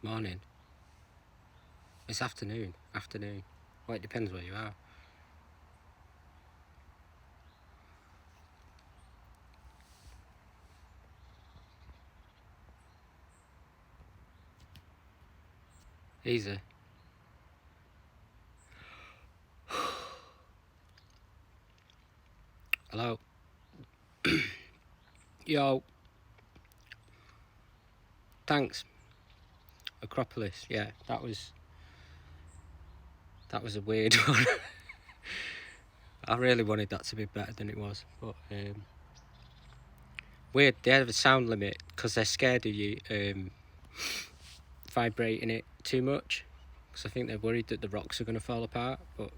Morning. It's afternoon. Afternoon. Well, it depends where you are. Easy. Hello. Yo. Thanks. Acropolis. Yeah, that was a weird one. I really wanted that to be better than it was, but weird. They have a sound limit because they're scared of you vibrating it too much. Because I think they're worried that the rocks are going to fall apart. But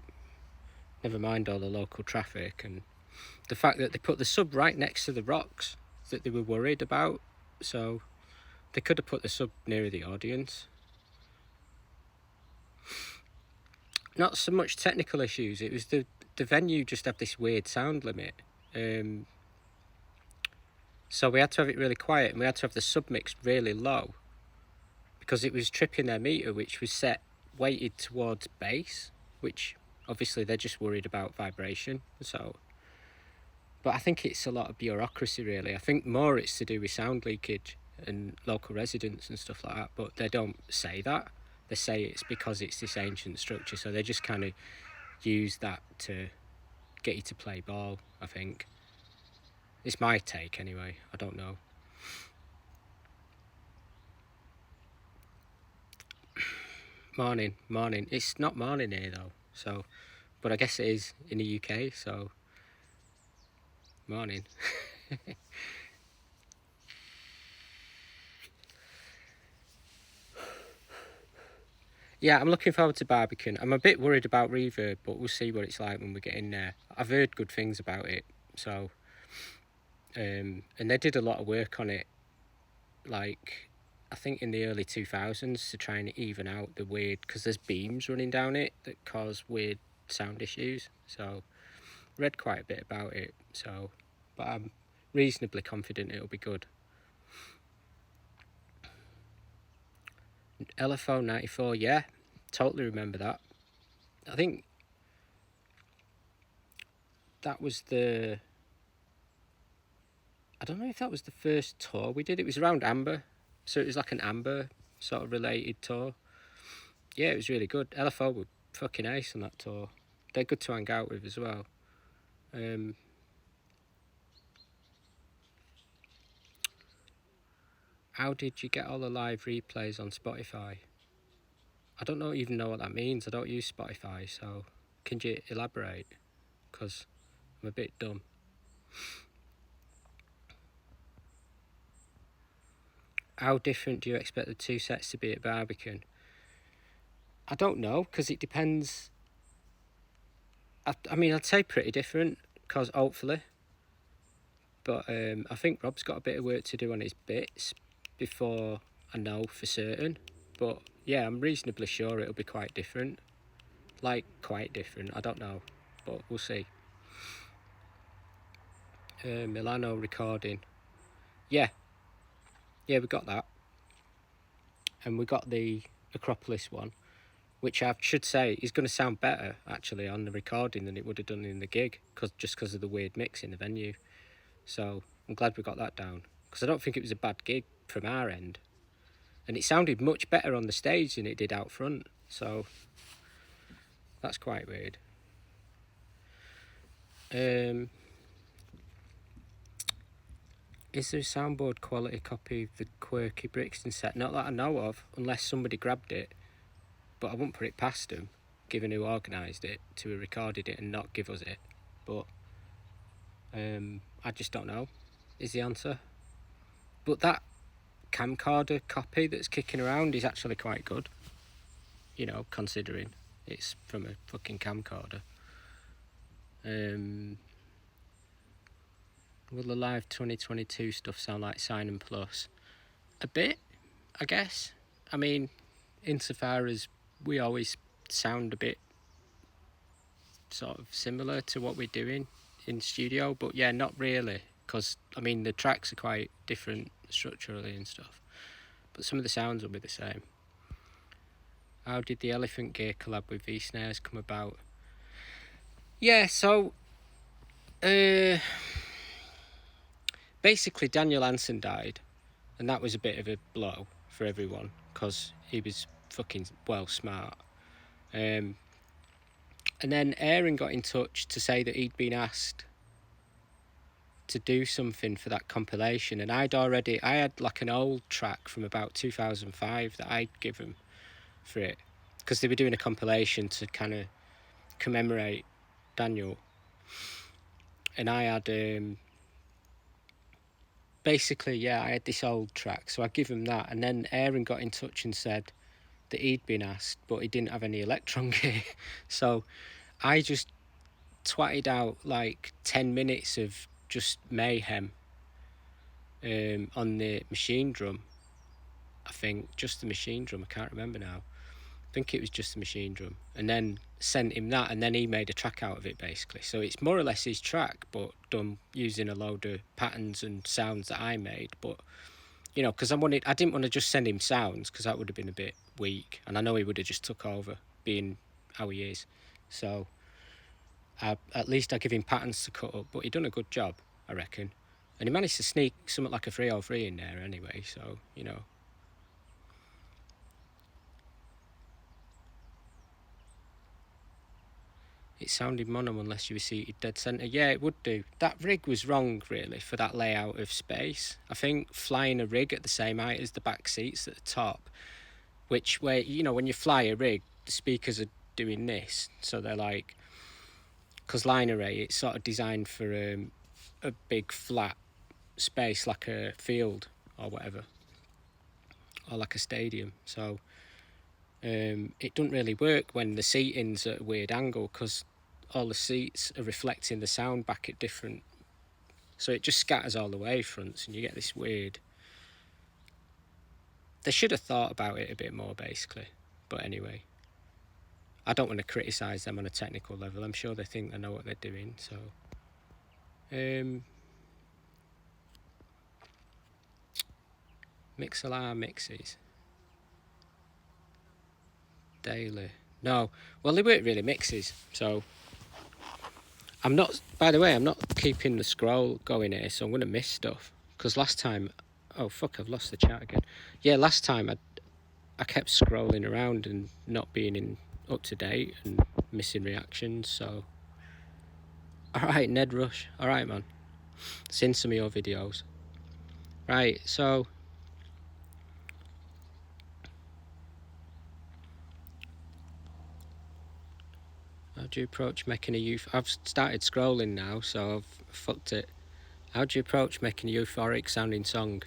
never mind all the local traffic and the fact that they put the sub right next to the rocks that they were worried about. So they could have put the sub nearer the audience. Not so much technical issues. It was the venue just had this weird sound limit. So we had to have it really quiet and we had to have the sub mix really low because it was tripping their meter, which was set weighted towards bass, which obviously they're just worried about vibration. So, but I think it's a lot of bureaucracy really. I think more it's to do with sound leakage and local residents and stuff like that, but they don't say that. They say it's because it's this ancient structure, so they just kind of use that to get you to play ball, I think. It's my take anyway, I don't know. Morning. It's not morning here though, so, but I guess it is in the UK, so morning. Yeah, I'm looking forward to Barbican. I'm a bit worried about reverb, but we'll see what it's like when we get in there. I've heard good things about it, so and they did a lot of work on it, like I think in the early 2000s to try and even out the weird, because there's beams running down it that cause weird sound issues. So read quite a bit about it. So, but I'm reasonably confident it'll be good. LFO 94, yeah, totally remember that. I think that was the, I don't know if that was the first tour we did. It was around Amber, so it was like an Amber sort of related tour. Yeah, it was really good. LFO were fucking ace on that tour. They're good to hang out with as well. How did you get all the live replays on Spotify? I don't even know what that means. I don't use Spotify, so can you elaborate? Because I'm a bit dumb. How different do you expect the two sets to be at Barbican? I don't know, because it depends. I mean, I'd say pretty different, because hopefully. But I think Rob's got a bit of work to do on his bits before I know for certain. But yeah, I'm reasonably sure it'll be quite different. Like, quite different, I don't know. But we'll see. Milano recording. Yeah, we got that. And we got the Acropolis one, which I should say is going to sound better actually on the recording than it would have done in the gig, just because of the weird mix in the venue. So I'm glad we got that down, because I don't think it was a bad gig from our end, and it sounded much better on the stage than it did out front. So that's quite weird. Is there a soundboard quality copy of the Quirky Brixton set? Not that I know of, unless somebody grabbed it. But I wouldn't put it past them, given who organised it, to have recorded it and not give us it. But I just don't know, is the answer. But that camcorder copy that's kicking around is actually quite good, you know, considering it's from a fucking camcorder. Will the live 2022 stuff sound like Sign and Plus? A bit, I guess. I mean, insofar as we always sound a bit sort of similar to what we're doing in studio, but yeah, not really, because I mean the tracks are quite different structurally and stuff, but some of the sounds will be the same. How did the Elephant Gear collab with V Snares come about? Yeah, so basically Daniel Anson died, and that was a bit of a blow for everyone because he was fucking well smart. And then Aaron got in touch to say that he'd been asked to do something for that compilation, and I had like an old track from about 2005 that I'd given for it, because they were doing a compilation to kind of commemorate Daniel, and I had basically I had this old track, so I give him that, and then Aaron got in touch and said that he'd been asked but he didn't have any Electron gear, so I just twatted out like 10 minutes of just mayhem on the machine drum. I think just the machine drum, I can't remember now. I think it was just the machine drum, and then sent him that, and then he made a track out of it basically. So it's more or less his track, but done using a load of patterns and sounds that I made. But you know, because I didn't want to just send him sounds, because that would have been a bit weak, and I know he would have just took over, being how he is. So at least I give him patterns to cut up, but he done a good job, I reckon, and he managed to sneak something like a 303 in there anyway. So you know. It sounded mono unless you were seated dead centre. Yeah, it would do. That rig was wrong, really, for that layout of space. I think flying a rig at the same height as the back seats at the top, which where, you know, when you fly a rig, the speakers are doing this. So they're like, because line array, it's sort of designed for a big flat space like a field or whatever, or like a stadium. So it doesn't really work when the seating's at a weird angle, because all the seats are reflecting the sound back at different, so it just scatters all the wavefronts and you get this weird. They should have thought about it a bit more basically, but anyway, I don't want to criticise them on a technical level. I'm sure they think they know what they're doing. So Mixlr mixes daily. No, well, they weren't really mixes, so I'm not, by the way, I'm not keeping the scroll going here, so I'm going to miss stuff, because last time, oh fuck, I've lost the chat again. Yeah, last time I kept scrolling around and not being in up to date and missing reactions. So alright, Ned Rush, alright man, seen some of your videos. Right, so how do you approach making a youth? I've started scrolling now, so I've fucked it. How do you approach making a euphoric sounding song?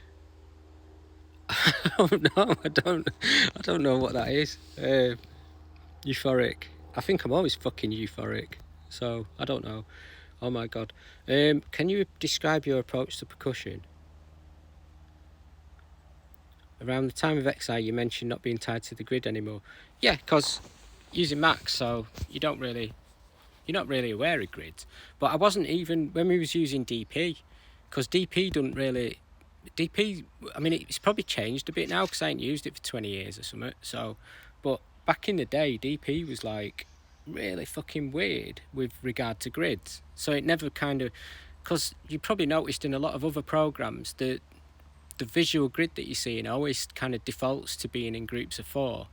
Oh no, I don't know what that is. Euphoric. I think I'm always fucking euphoric, so I don't know. Oh my god. Can you describe your approach to percussion? Around the time of XI, you mentioned not being tied to the grid anymore. Yeah, because using Max, so you're not really aware of grids. But I wasn't even when we was using DP, because DP doesn't really. DP, I mean, it's probably changed a bit now because I ain't used it for 20 years or something. So, but back in the day, DP was like really fucking weird with regard to grids. So it never kind of, because you probably noticed in a lot of other programs that the visual grid that you're seeing always kind of defaults to being in groups of 4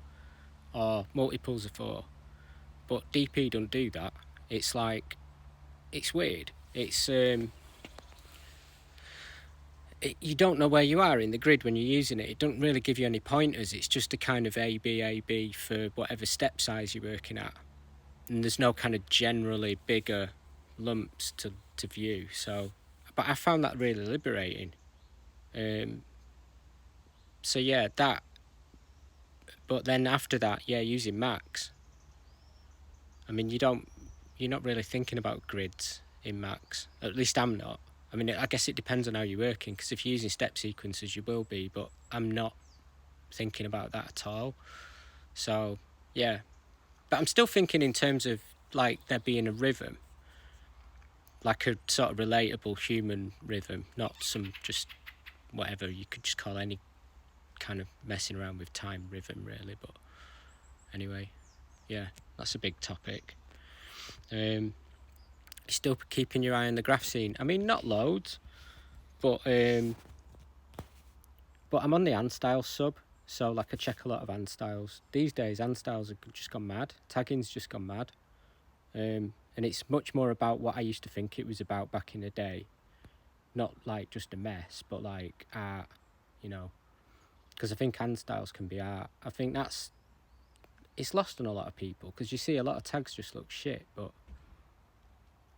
or multiples of 4. But DP don't do that. It's like, it's weird. It's you don't know where you are in the grid when you're using it. It doesn't really give you any pointers. It's just a kind of A, B for whatever step size you're working at. And there's no kind of generally bigger lumps to view. So, but I found that really liberating. So yeah, that. But then after that, yeah, using Max. I mean, you're not really thinking about grids in Max. At least I'm not. I mean, I guess it depends on how you're working, because if you're using step sequences, you will be, but I'm not thinking about that at all. So, yeah. But I'm still thinking in terms of, like, there being a rhythm, like a sort of relatable human rhythm, not some just whatever you could just call any kind of messing around with time rhythm, really. But anyway. Yeah, that's a big topic. Still keeping your eye on the graph scene. I mean, not loads, but I'm on the Handstyle sub, so like I check a lot of Handstyles. These days, Handstyles have just gone mad. Tagging's just gone mad. And it's much more about what I used to think it was about back in the day. Not like just a mess, but like art, you know. Because I think Handstyles can be art. I think it's lost on a lot of people, because you see a lot of tags just look shit, but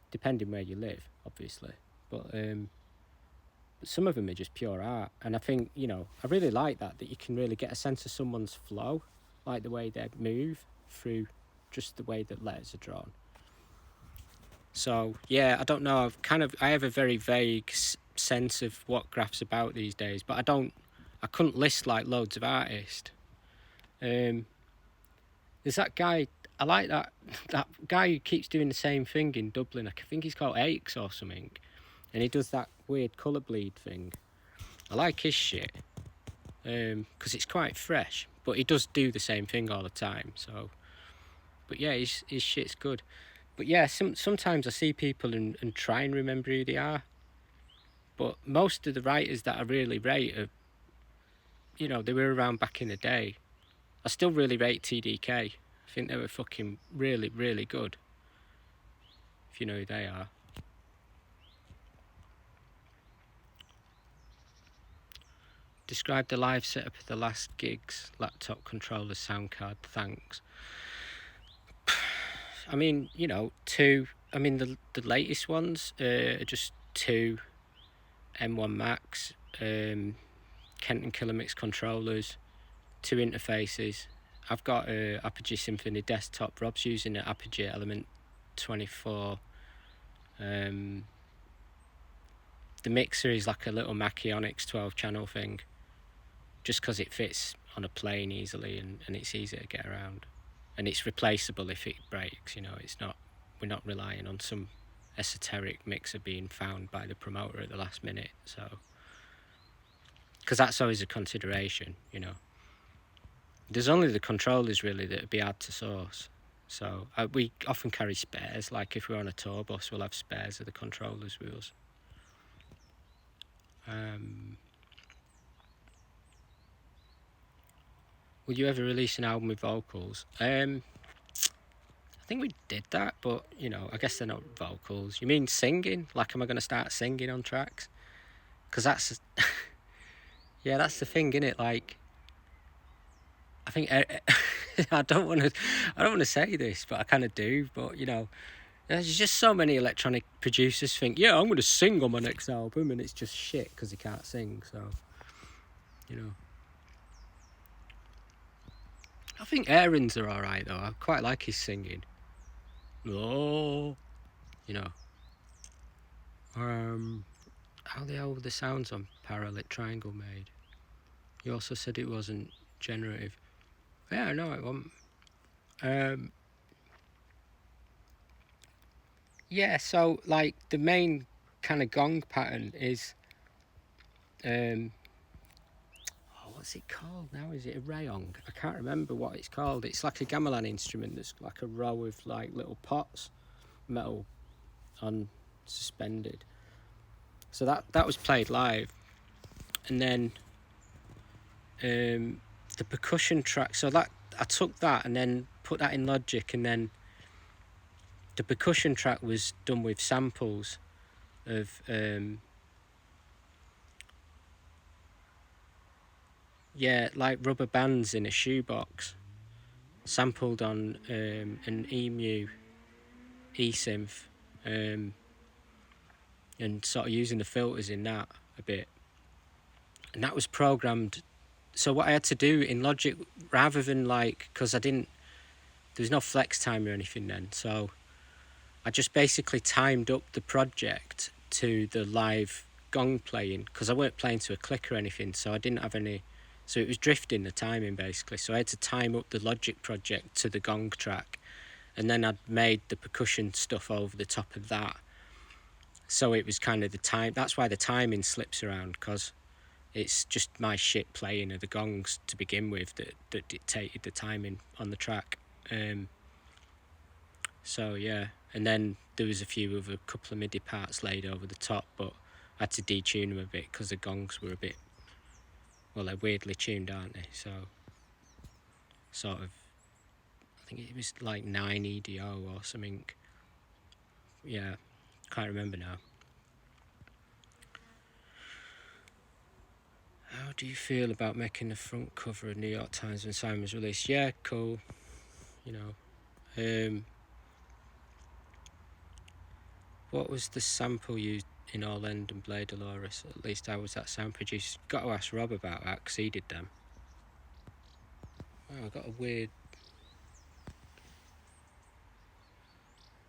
depending where you live, obviously. But some of them are just pure art, and I think, you know, I really like that you can really get a sense of someone's flow, like the way they move through just the way that letters are drawn. So yeah, I don't know, I have a very vague sense of what graph's about these days, but I couldn't list like loads of artists. There's that guy, I like that guy who keeps doing the same thing in Dublin. I think he's called Aches or something, and he does that weird colour bleed thing. I like his shit, because it's quite fresh, but he does do the same thing all the time. So, but yeah, his shit's good. But yeah, sometimes I see people and try and remember who they are, but most of the writers that I really rate are, you know, they were around back in the day. I still really rate TDK. I think they were fucking really, really good, if you know who they are. Describe the live setup of the last gigs. Laptop controller, sound card, thanks. I mean, you know, the latest ones are just two M1 Max, Kenton Killer Mix controllers, two interfaces. I've got a Apogee Symphony desktop. Rob's using an Apogee Element 24. The mixer is like a little Mackie Onyx 12 channel thing, just because it fits on a plane easily, and it's easy to get around, and it's replaceable if it breaks. You know, we're not relying on some esoteric mixer being found by the promoter at the last minute. So, because that's always a consideration, you know. There's only the controllers really that would be hard to source. So we often carry spares. Like if we're on a tour bus, we'll have spares of the controllers with us. Will you ever release an album with vocals? I think we did that, but, you know, I guess they're not vocals. You mean singing? Like, am I going to start singing on tracks? Because that's... yeah, that's the thing, innit? Like, I think... I don't want to say this, but I kind of do. But, you know, there's just so many electronic producers think, yeah, I'm going to sing on my next album, and it's just shit because he can't sing, so... You know... I think Aaron's are alright though. I quite like his singing. Oh, you know. How the hell were the sounds on Paralit Triangle made? You also said it wasn't generative. Yeah, no, it wasn't. Yeah, so like the main kind of gong pattern is what's it called now? Is it a rayong? I can't remember what it's called. It's like a gamelan instrument that's like a row of like little pots, metal, on suspended. So that was played live, and then the percussion track. So that I took that and then put that in Logic, and then the percussion track was done with samples of like rubber bands in a shoebox, sampled on an EMU eSynth, and sort of using the filters in that a bit, and that was programmed. So what I had to do in Logic, rather than like, because there was no flex time or anything then, so I just basically timed up the project to the live gong playing, because I weren't playing to a click or anything, so I didn't have any. So it was drifting the timing basically. So I had to time up the Logic project to the gong track, and then I'd made the percussion stuff over the top of that. So it was kind of the time. That's why the timing slips around, because It's just my shit playing of the gongs to begin with that dictated the timing on the track. So yeah, and then there was a couple of MIDI parts laid over the top, but I had to detune them a bit because the gongs were a bit, well, they're weirdly tuned, aren't they? So sort of, I think it was like 9 EDO or something. Yeah, can't remember now. How do you feel about making the front cover of New York Times when Simon's released? Yeah, cool. You know, what was the sample used in All End and Blade Dolores? At least how was that sound produced? Got to ask Rob about that because he did them. Oh, I got a weird.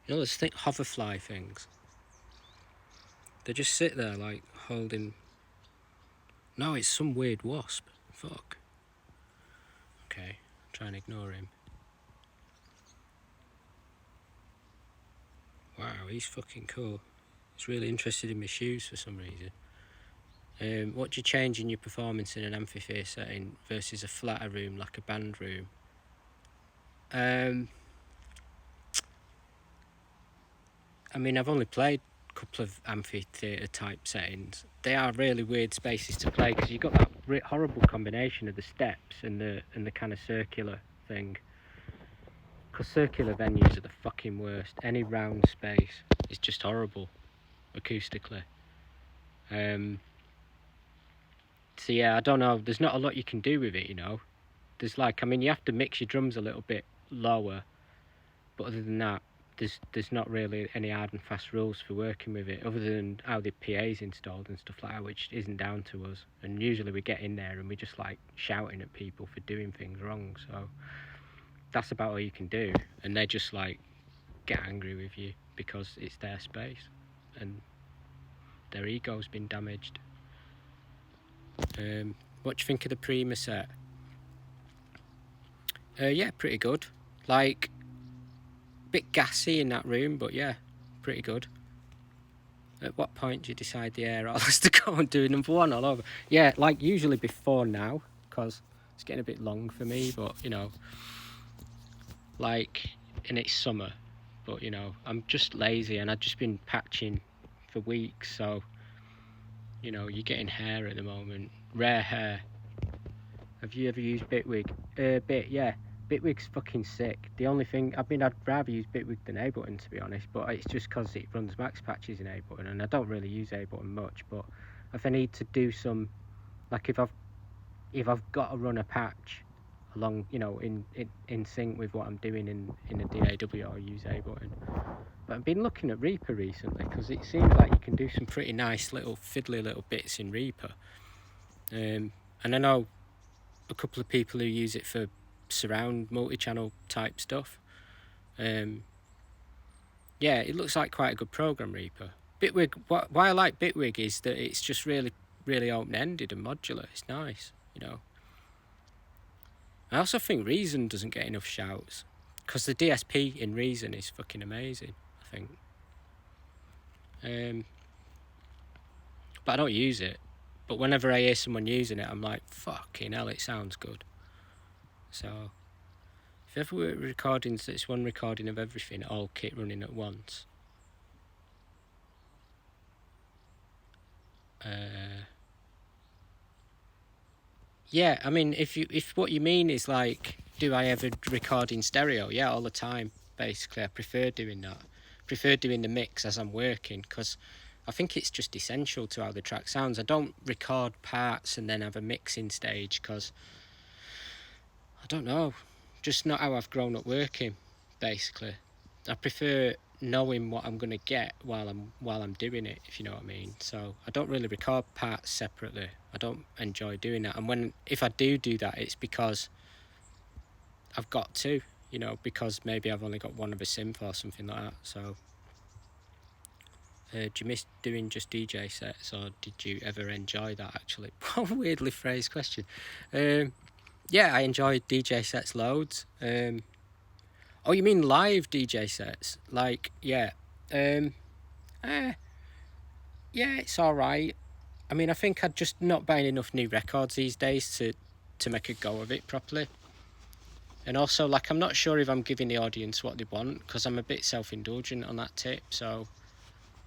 You know, those hoverfly things. They just sit there like holding. No, it's some weird wasp. Fuck. Okay, try and ignore him. Wow, he's fucking cool. He's really interested in my shoes for some reason. What do you change in your performance in an amphitheatre setting versus a flatter room like a band room? I mean, I've only played a couple of amphitheatre type settings. They are really weird spaces to play because you've got that horrible combination of the steps and the kind of circular thing. Because circular venues are the fucking worst. Any round space is just horrible acoustically. So yeah, I don't know. There's not a lot you can do with it, you know. There's like, I mean, you have to mix your drums a little bit lower, but other than that, there's not really any hard and fast rules for working with it, other than how the PA's installed and stuff like that, which isn't down to us. And usually we get in there and we just like shouting at people for doing things wrong. So that's about all you can do, and they just like get angry with you because it's their space and their ego's been damaged. What do you think of the Prima set? Yeah, pretty good. Like, bit gassy in that room, but yeah, pretty good. At what point do you decide the air has to go and do number one all over? Yeah, like usually before now, because it's getting a bit long for me, but you know, like, and it's summer, but you know, I'm just lazy and I've just been patching for weeks, so you know, you're getting hair at the moment, rare hair. Have you ever used Bitwig? Yeah. Bitwig's fucking sick. The only thing, I mean, I'd rather use Bitwig than Ableton to be honest, but it's just because it runs max patches in Ableton, and I don't really use Ableton much. But if I need to do some, like if I've got to run a patch along, you know, in sync with what I'm doing in a DAW, I'll use Ableton. But I've been looking at Reaper recently because it seems like you can do some pretty nice little fiddly little bits in Reaper. And I know a couple of people who use it for surround multi-channel type stuff. Yeah, it looks like quite a good program, Reaper. Bitwig, why I like Bitwig is that it's just really, really open-ended and modular. It's nice, you know. I also think Reason doesn't get enough shouts because the DSP in Reason is fucking amazing, I think. But I don't use it. But whenever I hear someone using it, I'm like, fucking hell, it sounds good. So, if ever we're recording, it's one recording of everything, all kit running at once. Yeah, I mean, if what you mean is like, do I ever record in stereo? Yeah, all the time. Basically, I prefer doing that. I prefer doing the mix as I'm working because I think it's just essential to how the track sounds. I don't record parts and then have a mixing stage because I don't know, just not how I've grown up working. Basically, I prefer knowing what I'm gonna get while I'm doing it, if you know what I mean. So I don't really record parts separately. I don't enjoy doing that. And if I do that, it's because I've got to, you know, because maybe I've only got one of a synth or something like that. So do you miss doing just DJ sets, or did you ever enjoy that actually? Weirdly phrased question. Yeah, I enjoy DJ sets loads. Oh, you mean live DJ sets? Like, yeah. Yeah, it's alright. I mean, I think I'd just not buying enough new records these days to make a go of it properly. And also, like, I'm not sure if I'm giving the audience what they want, because I'm a bit self-indulgent on that tip. So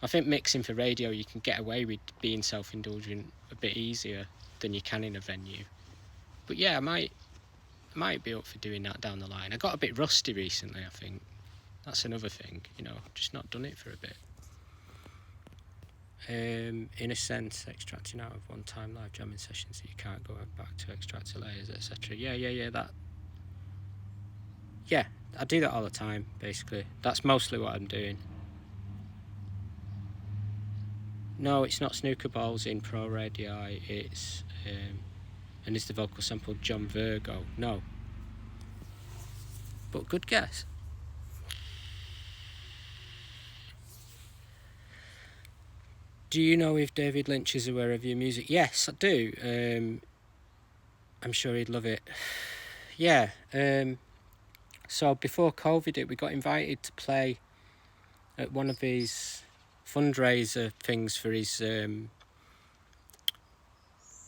I think mixing for radio, you can get away with being self-indulgent a bit easier than you can in a venue. But yeah, I might be up for doing that down the line. I got a bit rusty recently, I think. That's another thing, just not done it for a bit. In a sense, extracting out of one-time live jamming sessions that you can't go back to extract layers, etc. Yeah, I do that all the time, basically. That's mostly what I'm doing. No, it's not snooker balls in Pro Radii, it's... and is the vocal sample John Virgo? No. But good guess. Do you know if David Lynch is aware of your music? Yes, I do. I'm sure he'd love it. Yeah. So before COVID, we got invited to play at one of his fundraiser things for his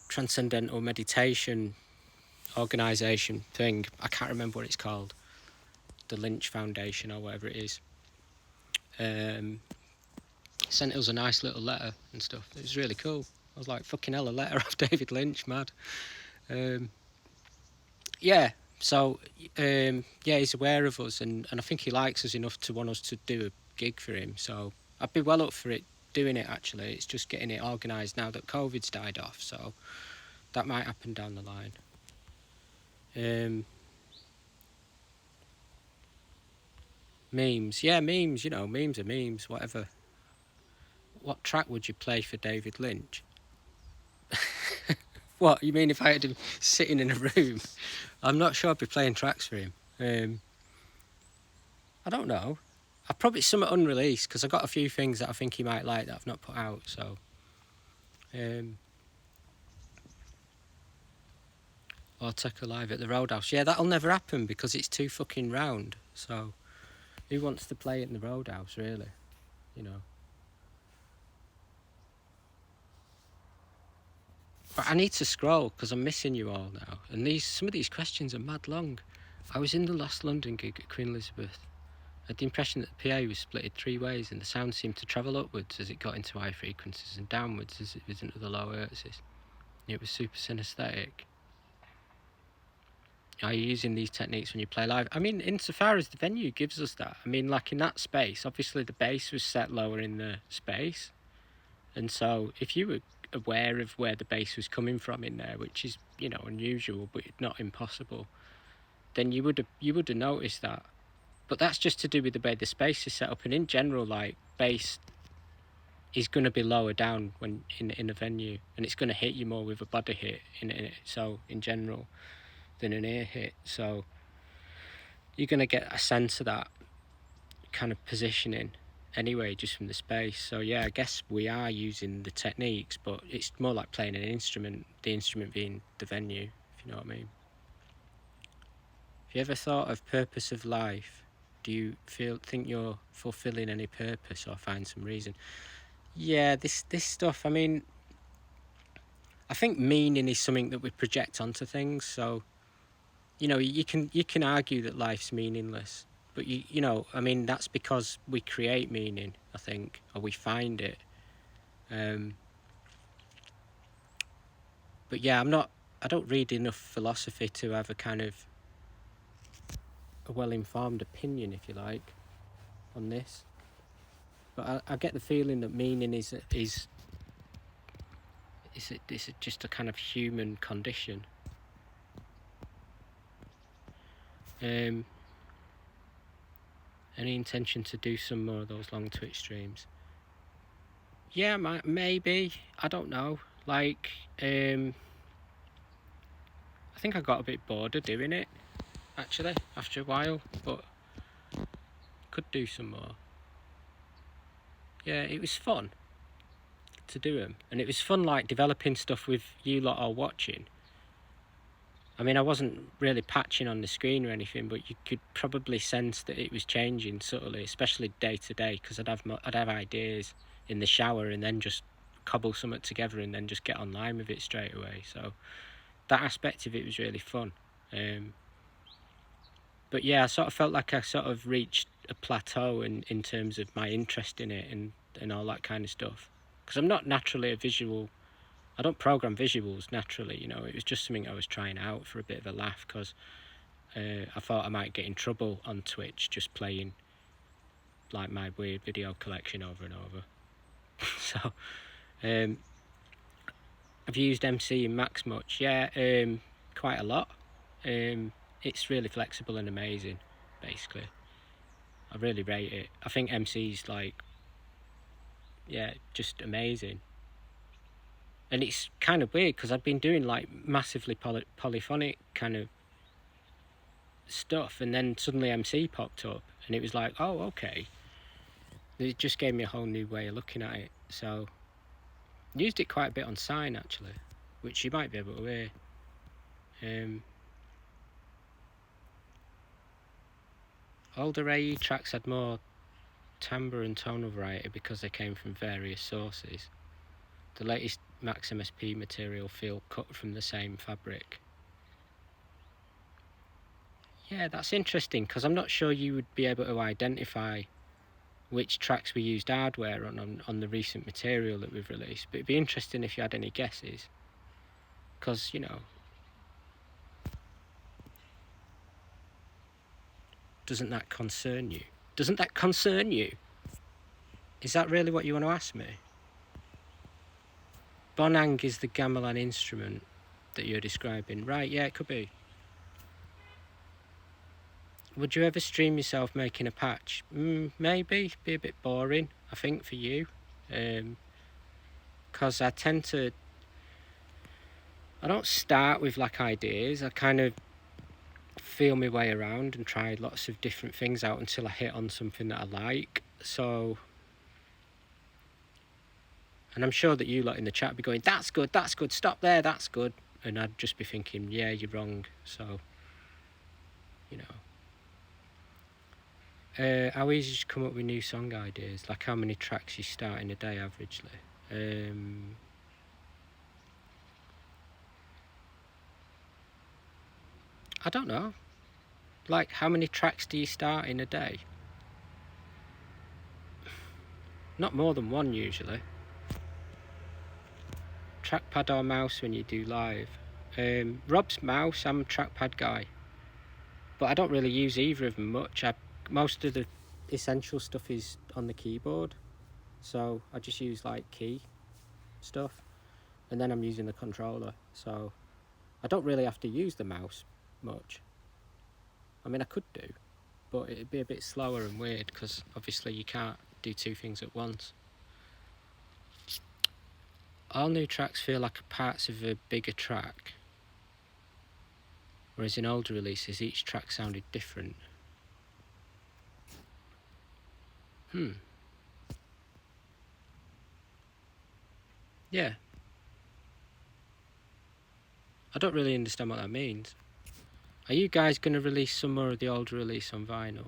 transcendental meditation organisation thing. I can't remember what it's called. The Lynch Foundation or whatever it is. Sent us a nice little letter and stuff. It was really cool. I was like, fucking hell, a letter off David Lynch, mad. Yeah, so, he's aware of us, and I think he likes us enough to want us to do a gig for him, so I'd be well up for it, doing it, actually. It's just getting it organised now that COVID's died off, so that might happen down the line. Memes. Yeah, memes, memes are memes, whatever. What track would you play for David Lynch? What, you mean if I had him sitting in a room? I'm not sure I'd be playing tracks for him. I don't know. I'd probably something unreleased, because I've got a few things that I think he might like that I've not put out, so... or take a live at the Roadhouse. Yeah, that'll never happen, because it's too fucking round, so... Who wants to play it in the Roadhouse, really? But I need to scroll, because I'm missing you all now. And some of these questions are mad long. I was in the last London gig at Queen Elizabeth. I had the impression that the PA was split 3 ways, and the sound seemed to travel upwards as it got into high frequencies and downwards as it was into the low hertzes. It was super synesthetic. Are you using these techniques when you play live? I mean, insofar as the venue gives us that. I mean, like in that space, obviously the bass was set lower in the space. And so if you were aware of where the bass was coming from in there, which is, unusual, but not impossible, then you would have noticed that. But that's just to do with the way the space is set up. And in general, like, bass is going to be lower down when in a venue, and it's going to hit you more with a body hit in it. So in general, than an ear hit. So you're going to get a sense of that kind of positioning anyway, just from the space. So yeah, I guess we are using the techniques, but it's more like playing an instrument, the instrument being the venue, if you know what I mean. Have you ever thought of purpose of life? Do you think you're fulfilling any purpose or find some reason? Yeah, this stuff, I mean, I think meaning is something that we project onto things. So, you can argue that life's meaningless, but I mean, that's because we create meaning, I think, or we find it. But yeah, I don't read enough philosophy to have a kind of a well-informed opinion, if you like, on this. But I get the feeling that meaning is just a kind of human condition. Any intention to do some more of those long Twitch streams? Yeah, maybe. I don't know. Like, I think I got a bit bored of doing it, actually, after a while, but could do some more. Yeah, it was fun to do them, and it was fun, like, developing stuff with you lot all watching. I mean, I wasn't really patching on the screen or anything, but you could probably sense that it was changing subtly, especially day to day, because I'd have ideas in the shower and then just cobble something together and then just get online with it straight away. So that aspect of it was really fun. But yeah, I sort of felt like I sort of reached a plateau in terms of my interest in it and all that kind of stuff. Because I'm not naturally a visual. I don't program visuals naturally, you know. It was just something I was trying out for a bit of a laugh, because I thought I might get in trouble on Twitch just playing like my weird video collection over and over. So I've used MC in Max much. Yeah, quite a lot. It's really flexible and amazing, basically. I really rate it. I think MC's like, yeah, just amazing. And it's kind of weird because I've been doing like massively polyphonic kind of stuff, and then suddenly MC popped up and it was like, oh, okay. It just gave me a whole new way of looking at it. So used it quite a bit on Sign actually, which you might be able to hear. Older AE tracks had more timbre and tonal variety because they came from various sources. The latest Max MSP material feel cut from the same fabric. Yeah, that's interesting, because I'm not sure you would be able to identify which tracks we used hardware on the recent material that we've released, but it'd be interesting if you had any guesses, because, you know, doesn't that concern you? Doesn't that concern you? Is that really what you want to ask me? Bonang is the gamelan instrument that you're describing. Right, yeah, it could be. Would you ever stream yourself making a patch? Maybe. Be a bit boring, I think, for you. Because I tend to... I don't start with, like, ideas. I kind of feel my way around and try lots of different things out until I hit on something that I like. So... And I'm sure that you lot in the chat be going, that's good, stop there, that's good. And I'd just be thinking, yeah, you're wrong. So, you know. How easy to come up with new song ideas? Like how many tracks you start in a day averagely? I don't know. Like, how many tracks do you start in a day? Not more than one usually. Trackpad or mouse when you do live? Rob's mouse, I'm a trackpad guy. But I don't really use either of them much. Most of the essential stuff is on the keyboard. So I just use like key stuff. And then I'm using the controller. So I don't really have to use the mouse much. I mean, I could do, but it'd be a bit slower and weird because obviously you can't do two things at once. All new tracks feel like parts of a bigger track, whereas in older releases each track sounded different. Yeah. I don't really understand what that means. Are you guys going to release some more of the older release on vinyl?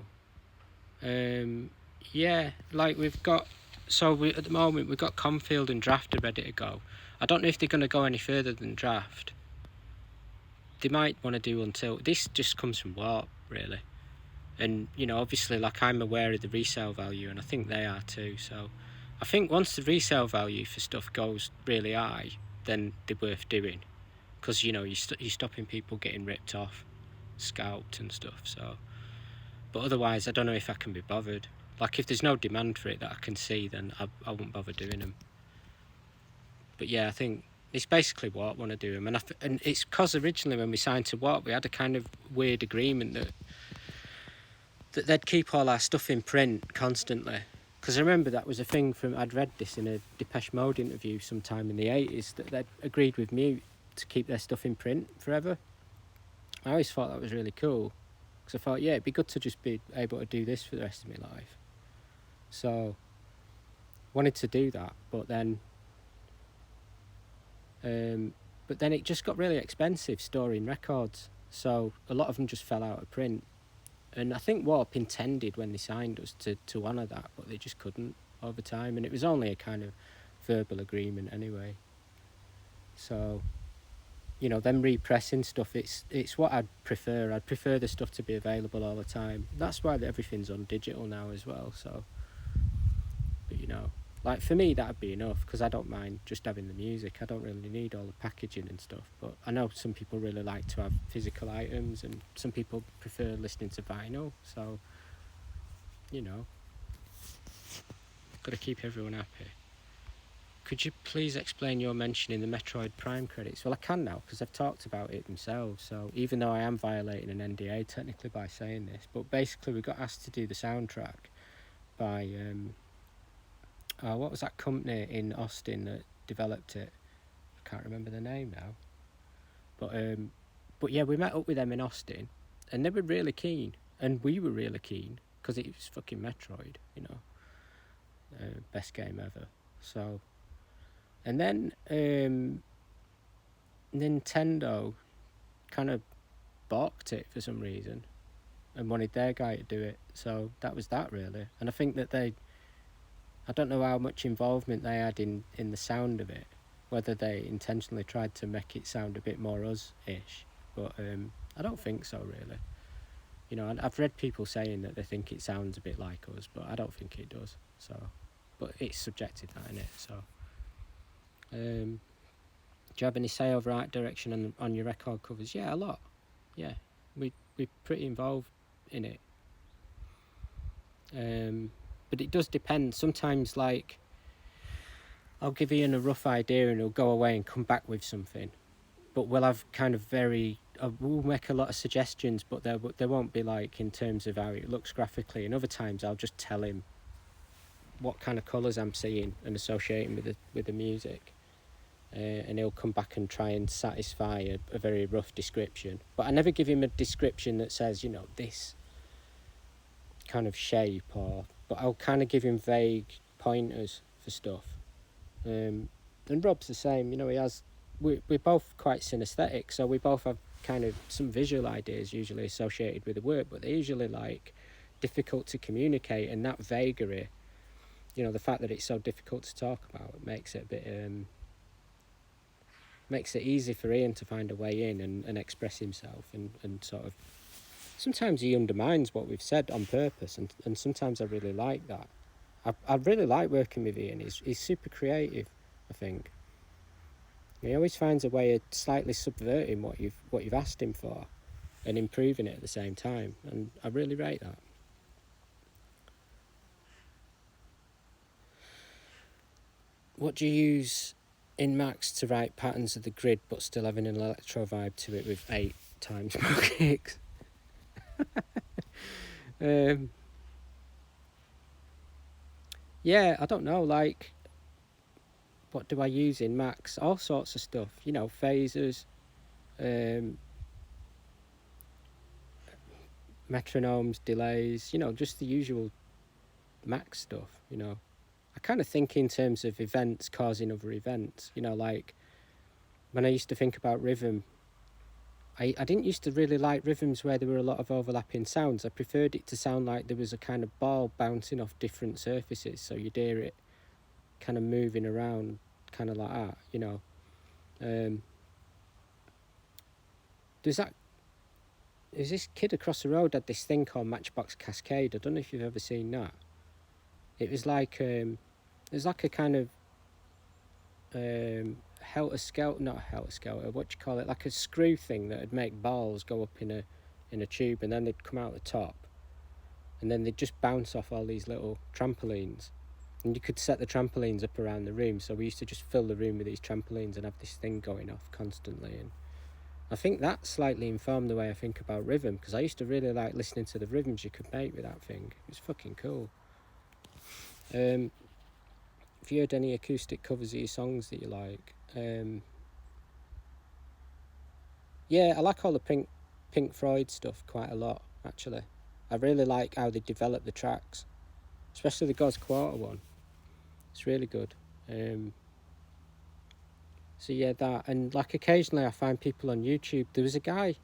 Yeah, like we've got... So at the moment we've got Confield and Drafter ready to go. I don't know if they're going to go any further than Draft. They might want to do Until. This just comes from Warp, really. And, you know, obviously, like, I'm aware of the resale value, and I think they are too. So I think once the resale value for stuff goes really high, then they're worth doing. Because, you know, you're stopping people getting ripped off, scalped and stuff. So, but otherwise, I don't know if I can be bothered. Like, if there's no demand for it that I can see, then I won't bother doing them. But yeah, I think it's basically Warp want to do them. And it's because originally when we signed to Warp, we had a kind of weird agreement that they'd keep all our stuff in print constantly. Because I remember that was a thing I'd read this in a Depeche Mode interview sometime in the 80s, that they'd agreed with Mute to keep their stuff in print forever. I always thought that was really cool. Because I thought, yeah, it'd be good to just be able to do this for the rest of my life. So, wanted to do that, but then it just got really expensive storing records. So a lot of them just fell out of print. And I think Warp intended when they signed us to honour that, but they just couldn't over time. And it was only a kind of verbal agreement anyway. So, you know, them repressing stuff, it's what I'd prefer. I'd prefer the stuff to be available all the time. That's why everything's on digital now as well. So, but you know, like for me that'd be enough, because I don't mind just having the music. I don't really need all the packaging and stuff. But I know some people really like to have physical items, and some people prefer listening to vinyl. So, you know, got to keep everyone happy. Could you please explain your mentioning the Metroid Prime credits? Well, I can now, because they've talked about it themselves. So even though I am violating an NDA technically by saying this, but basically we got asked to do the soundtrack by what was that company in Austin that developed it? I can't remember the name now. But yeah, we met up with them in Austin, and they were really keen, and we were really keen, because it was fucking Metroid, you know, best game ever. So. And then Nintendo kind of balked it for some reason and wanted their guy to do it. So that was that, really. And I think that I don't know how much involvement they had in the sound of it, whether they intentionally tried to make it sound a bit more us-ish. But I don't think so, really. You know, I've read people saying that they think it sounds a bit like us, but I don't think it does. So, but it's subjective, that, isn't it? So. Do you have any say over art direction on your record covers? Yeah, a lot. Yeah, we're pretty involved in it. But it does depend. Sometimes, like, I'll give Ian a rough idea and he'll go away and come back with something. But we'll have kind of we'll make a lot of suggestions, but there won't be, like, in terms of how it looks graphically. And other times I'll just tell him what kind of colours I'm seeing and associating with the music. And he'll come back and try and satisfy a very rough description. But I never give him a description that says, you know, this kind of shape, but I'll kind of give him vague pointers for stuff. And Rob's the same, you know, we're both quite synesthetic, so we both have kind of some visual ideas usually associated with the work, but they're usually, like, difficult to communicate, and that vagary, you know, the fact that it's so difficult to talk about, it makes it a bit... makes it easy for Ian to find a way in and express himself and sort of... Sometimes he undermines what we've said on purpose, and sometimes I really like that. I really like working with Ian. He's super creative, I think. He always finds a way of slightly subverting what you've asked him for and improving it at the same time, and I really rate that. What do you use in Max to write patterns of the grid but still having an electro vibe to it with 8 times more kicks? Yeah, I don't know, like, what do I use in Max? All sorts of stuff, you know, phasers, metronomes, delays, you know, just the usual Max stuff, you know. I kind of think in terms of events causing other events, you know, like when I used to think about rhythm, I didn't used to really like rhythms where there were a lot of overlapping sounds. I preferred it to sound like there was a kind of ball bouncing off different surfaces, so you'd hear it kind of moving around, kind of like that, you know. There's this kid across the road had this thing called Matchbox Cascade. I don't know if you've ever seen that. It was like a kind of not helter-skelter, what do you call it, like a screw thing that would make balls go up in a tube, and then they'd come out the top, and then they'd just bounce off all these little trampolines, and you could set the trampolines up around the room. So we used to just fill the room with these trampolines and have this thing going off constantly, and I think that slightly informed the way I think about rhythm, because I used to really like listening to the rhythms you could make with that thing. It was fucking cool. Have you heard any acoustic covers of your songs that you like? Yeah, I like all the Pink Floyd stuff quite a lot, actually. I really like how they develop the tracks, especially the God's Quarter one. It's really good. So yeah, that, and like occasionally I find people on YouTube. There was a guy,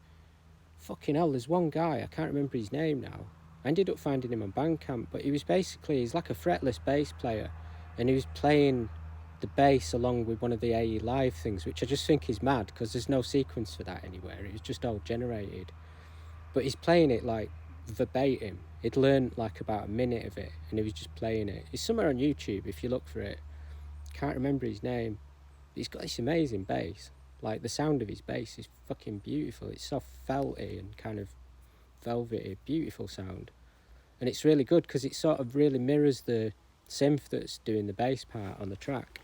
fucking hell, there's one guy, I can't remember his name now. I ended up finding him on Bandcamp, but he's like a fretless bass player, and he was playing the bass along with one of the AE Live things, which I just think is mad because there's no sequence for that anywhere. It was just all generated. But he's playing it like verbatim. He'd learned like about a minute of it and he was just playing it. It's somewhere on YouTube if you look for it. Can't remember his name. He's got this amazing bass. Like the sound of his bass is fucking beautiful. It's so felty and kind of velvety, beautiful sound. And it's really good because it sort of really mirrors the synth that's doing the bass part on the track.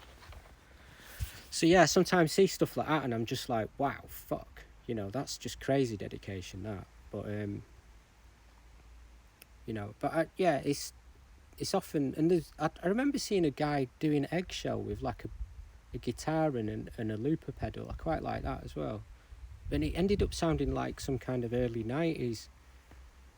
So yeah, sometimes see stuff like that and I'm just like, wow, fuck. You know, that's just crazy dedication, that. But you know, but yeah, it's often, and there's, I remember seeing a guy doing Eggshell with like a guitar and a looper pedal. I quite like that as well. And it ended up sounding like some kind of early 90s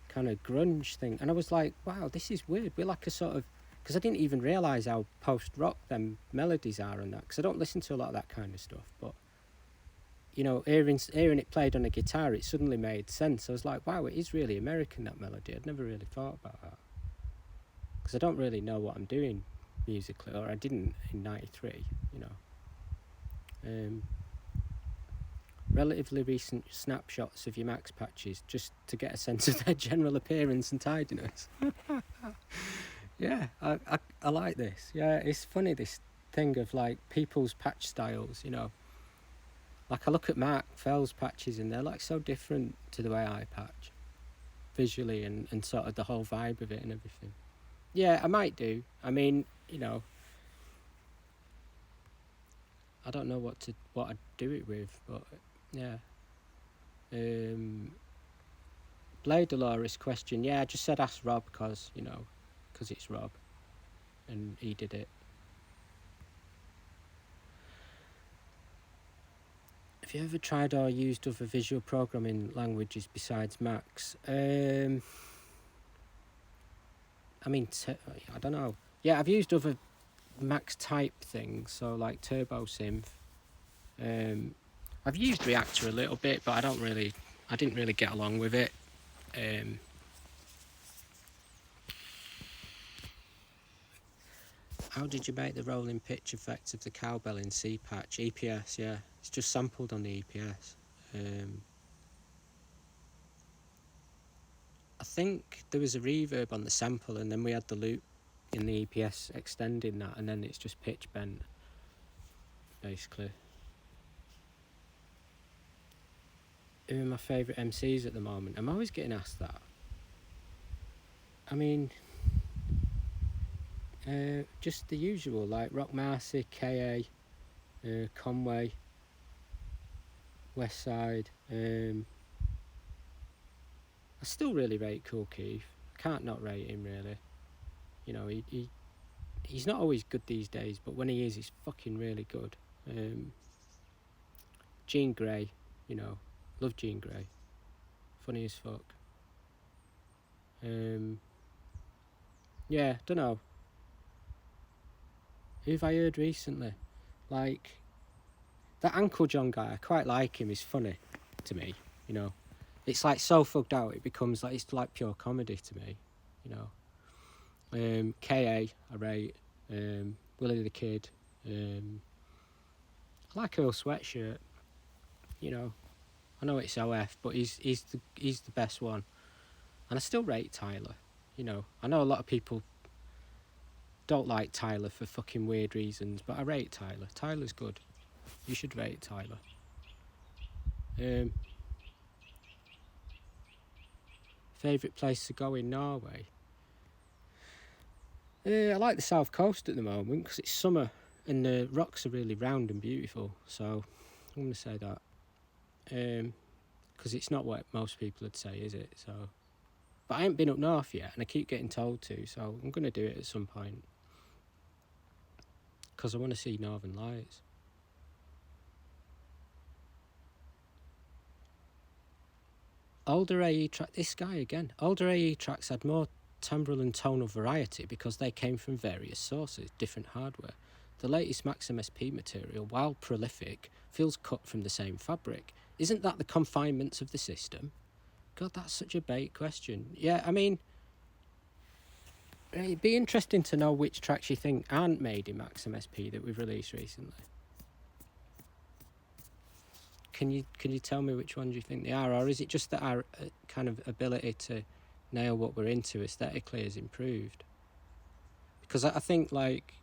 kind of grunge thing. And I was like, wow, this is weird. We're like a sort of, because I didn't even realise how post-rock them melodies are and that, because I don't listen to a lot of that kind of stuff. But, you know, hearing it played on a guitar, it suddenly made sense. I was like, wow, it is really American, that melody. I'd never really thought about that. Because I don't really know what I'm doing musically, or I didn't in 93, you know. Relatively recent snapshots of your Max patches just to get a sense of their general appearance and tidiness. Yeah, I like this. Yeah, it's funny, this thing of like people's patch styles, you know. Like I look at Mark Fell's patches and they're like so different to the way I patch visually and sort of the whole vibe of it and everything. Yeah, I might do. I mean, you know, I don't know what I'd do it with, but yeah. Blade Dolores question. Yeah, I just said ask Rob because, you know, because it's Rob and he did it. Have you ever tried or used other visual programming languages besides Max? I mean, I don't know. Yeah, I've used other Max type things, so like Turbo Synth. I've used Reactor a little bit, but I didn't really get along with it. How did you make the rolling pitch effect of the cowbell in C patch? EPS, yeah. It's just sampled on the EPS. I think there was a reverb on the sample and then we had the loop in the EPS extending that, and then it's just pitch bent, basically. Who are my favourite MCs at the moment? I'm always getting asked that. I mean, just the usual, like Rock Marcy, KA, Conway, Westside. I still really rate Kool Keith. I can't not rate him, really. You know, he's not always good these days, but when he is, he's fucking really good. Jean Grey, you know, love Jean Grey. Funny as fuck. Yeah, don't know. Who have I heard recently? Like, that Uncle John guy, I quite like him, he's funny to me, you know. It's like so fucked out, it becomes like, it's like pure comedy to me, you know. KA, I rate. Willie the Kid. I like Earl Sweatshirt, you know. I know it's OF, but he's the best one. And I still rate Tyler, you know. I know a lot of people don't like Tyler for fucking weird reasons, but I rate Tyler. Tyler's good. You should rate Tyler. Favourite place to go in Norway? I like the south coast at the moment because it's summer and the rocks are really round and beautiful. So I'm going to say that. Because it's not what most people would say, is it? So, but I ain't been up north yet and I keep getting told to, so I'm going to do it at some point. Because I want to see Northern Lights. Older AE track, this guy again. Older AE tracks had more timbral and tonal variety because they came from various sources, different hardware. The latest Max MSP material, while prolific, feels cut from the same fabric. Isn't that the confinements of the system? God, that's such a bait question. Yeah, I mean, It'd be interesting to know which tracks you think aren't made in Max MSP that we've released recently. Can you tell me which ones you think they are, or is it just that our kind of ability to nail what we're into aesthetically has improved? Because I think, like,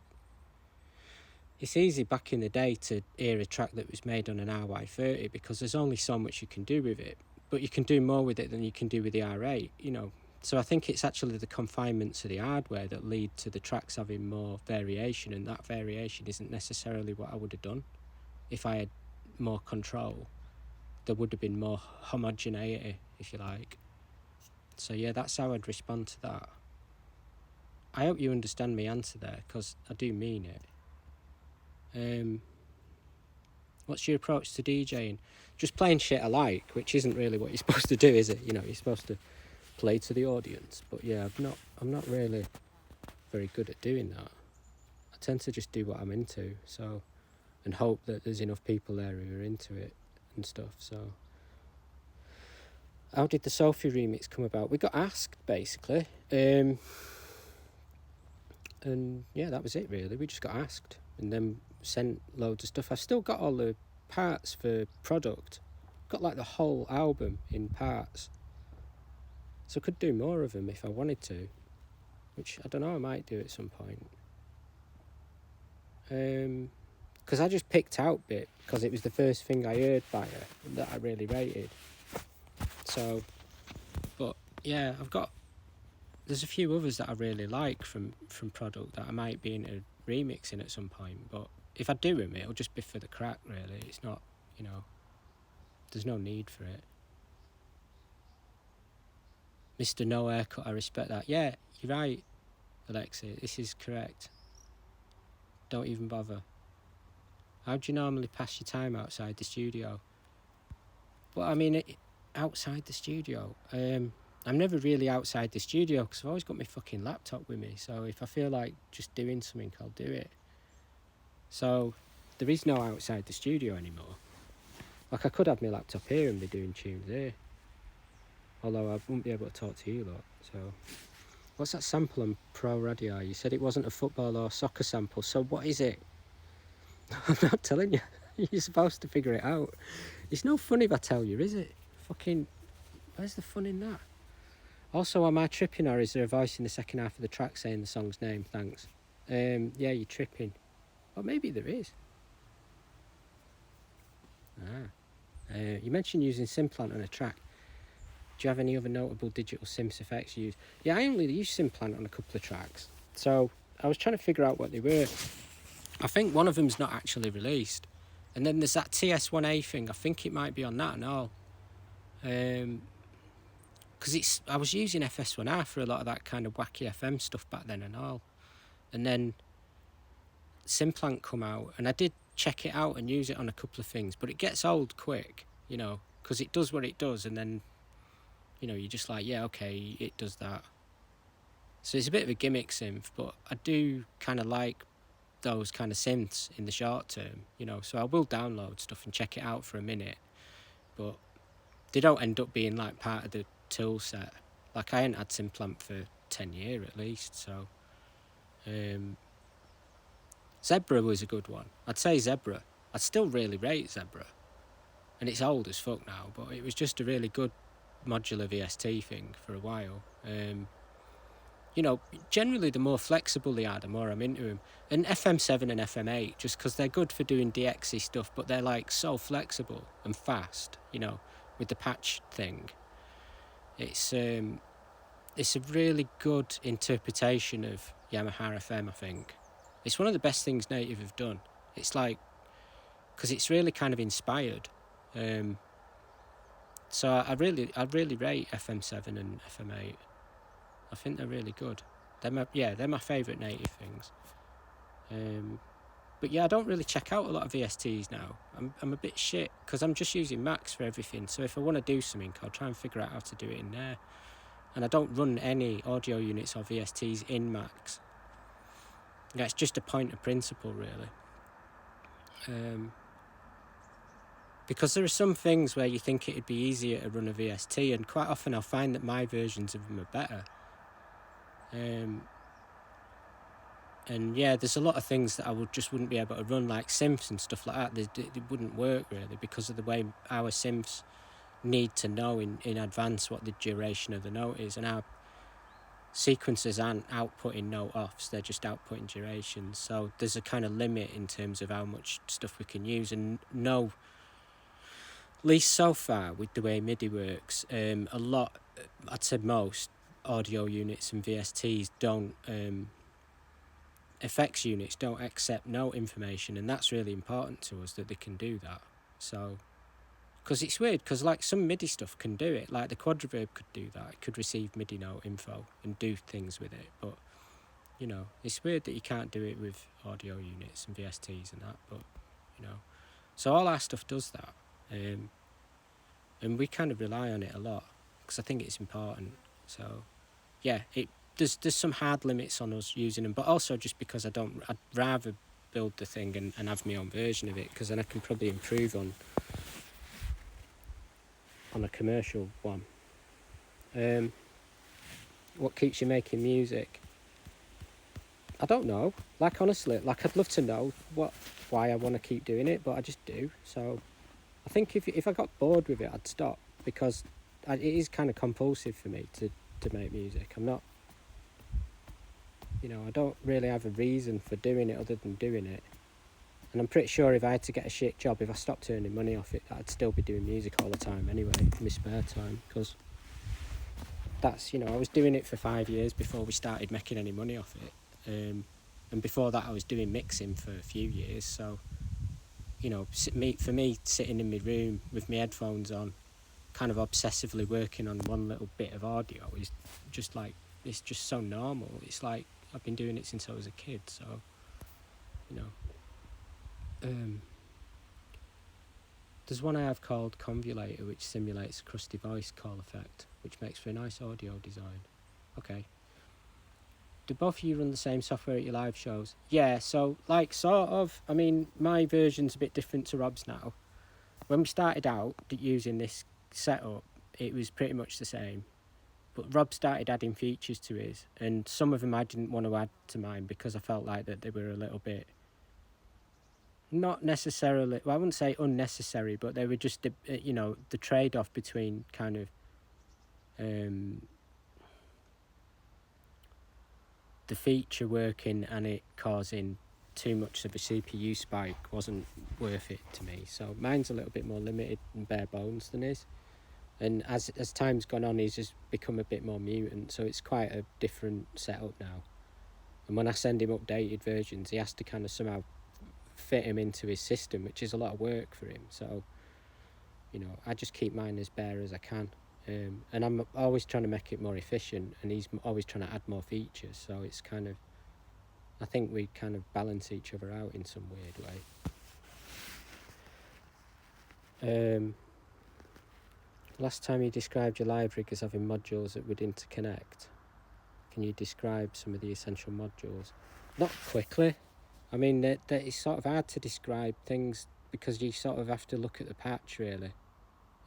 it's easy back in the day to hear a track that was made on an RY30 because there's only so much you can do with it, but you can do more with it than you can do with the R8, you know. So I think it's actually the confinements of the hardware that lead to the tracks having more variation, and that variation isn't necessarily what I would have done. If I had more control, there would have been more homogeneity, if you like. So yeah, that's how I'd respond to that. I hope you understand my answer there, because I do mean it. What's your approach to DJing? Just playing shit I like, which isn't really what you're supposed to do, is it? You know, you're supposed to play to the audience. But yeah, I'm not really very good at doing that. I tend to just do what I'm into, so, and hope that there's enough people there who are into it and stuff. So how did the Sophie remix come about? We got asked, basically, and yeah, that was it really. We just got asked and then sent loads of stuff. I've still got all the parts for Product. Got like the whole album in parts, so I could do more of them if I wanted to, which I don't know, I might do at some point. Because I just picked out Bit because it was the first thing I heard by her that I really rated. So, but yeah, there's a few others that I really like from Product that I might be into remixing at some point, but if I do them, it'll just be for the crack, really. It's not, you know, there's no need for it. Mr. No Haircut, I respect that. Yeah, you're right, Alexi, this is correct. Don't even bother. How do you normally pass your time outside the studio? Well, I mean, outside the studio, I'm never really outside the studio because I've always got my fucking laptop with me, so if I feel like just doing something, I'll do it. So there is no outside the studio anymore. Like, I could have my laptop here and be doing tunes here, although I wouldn't be able to talk to you lot. So what's that sample on Pro Radio? You said it wasn't a football or soccer sample, so what is it? I'm not telling you. You're supposed to figure it out. It's no fun if I tell you, is it? Fucking, where's the fun in that? Also, am I tripping, or is there a voice in the second half of the track saying the song's name? Thanks. Yeah, you're tripping. Or maybe there is. You mentioned using Simplant on a track. Do you have any other notable digital synth effects you use? Yeah, I only use Simplant on a couple of tracks. So I was trying to figure out what they were. I think one of them's not actually released. And then there's that TS1A thing. I think it might be on that and all. Because I was using FS1R for a lot of that kind of wacky FM stuff back then and all. And then Simplant come out, and I did check it out and use it on a couple of things, but it gets old quick, you know, because it does what it does, and then, you know, you're just like, yeah, okay, it does that. So it's a bit of a gimmick synth, but I do kind of like those kind of synths in the short term, you know, so I will download stuff and check it out for a minute, but they don't end up being like part of the tool set. Like, I ain't had Simplant for 10 years at least, so Zebra was a good one. I'd say Zebra. I'd still really rate Zebra, and it's old as fuck now, but it was just a really good modular VST thing for a while. You know, generally the more flexible they are, the more I'm into them. And FM7 and FM8, just because they're good for doing DXy stuff, but they're like so flexible and fast, you know, with the patch thing. It's a really good interpretation of Yamaha FM, I think. It's one of the best things Native have done. It's like, because it's really kind of inspired. So I really rate FM7 and FM8. I think they're really good. They're my favourite Native things. But yeah, I don't really check out a lot of VSTs now. I'm a bit shit because I'm just using Max for everything. So if I want to do something, I'll try and figure out how to do it in there. And I don't run any audio units or VSTs in Max. Yeah, it's just a point of principle, really. Because there are some things where you think it'd be easier to run a VST, and quite often I'll find that my versions of them are better. And yeah, there's a lot of things that I wouldn't be able to run, like synths and stuff like that. They wouldn't work really because of the way our synths need to know in advance what the duration of the note is, and our sequencers aren't outputting note offs, they're just outputting durations. So there's a kind of limit in terms of how much stuff we can use, and no, at least so far with the way MIDI works, a lot, I'd say most audio units and VSTs don't, effects units don't accept note information, and that's really important to us that they can do that. So, because it's weird, because like some MIDI stuff can do it, like the Quadraverb could do that, it could receive MIDI note info and do things with it, but you know, it's weird that you can't do it with audio units and VSTs and that, but you know, so all our stuff does that, and we kind of rely on it a lot because I think it's important. So yeah, there's some hard limits on us using them, but also just because I'd rather build the thing and have my own version of it, because then I can probably improve on a commercial one. What keeps you making music? I don't know. Like honestly, like I'd love to know why I want to keep doing it, but I just do. So I think if I got bored with it, I'd stop, because it is kind of compulsive for me to make music. I'm not, you know, I don't really have a reason for doing it other than doing it. And I'm pretty sure if I had to get a shit job, if I stopped earning money off it, I'd still be doing music all the time anyway, in my spare time, because that's, you know, I was doing it for 5 years before we started making any money off it. And before that I was doing mixing for a few years, so, you know, for me sitting in my room with my headphones on, kind of obsessively working on one little bit of audio is just like, it's just so normal. It's like I've been doing it since I was a kid, so, you know. There's one I have called Convulator, which simulates a crusty voice call effect, which makes for a nice audio design. Okay. Do both of you run the same software at your live shows? Yeah, so, like, sort of. I mean, my version's a bit different to Rob's now. When we started out using this setup, it was pretty much the same. But Rob started adding features to his, and some of them I didn't want to add to mine because I felt like that they were a little bit, not necessarily, well, I wouldn't say unnecessary, but they were just, you know, the trade-off between kind of the feature working and it causing too much of a CPU spike wasn't worth it to me. So mine's a little bit more limited and bare bones than his. And as time's gone on, he's just become a bit more mutant, so it's quite a different setup now. And when I send him updated versions, he has to kind of somehow fit him into his system, which is a lot of work for him. So, you know, I just keep mine as bare as I can. And I'm always trying to make it more efficient, and he's always trying to add more features. So it's kind of, I think we kind of balance each other out in some weird way. Last time you described your live rig as having modules that would interconnect. Can you describe some of the essential modules? Not quickly. I mean, it's sort of hard to describe things because you sort of have to look at the patch, really.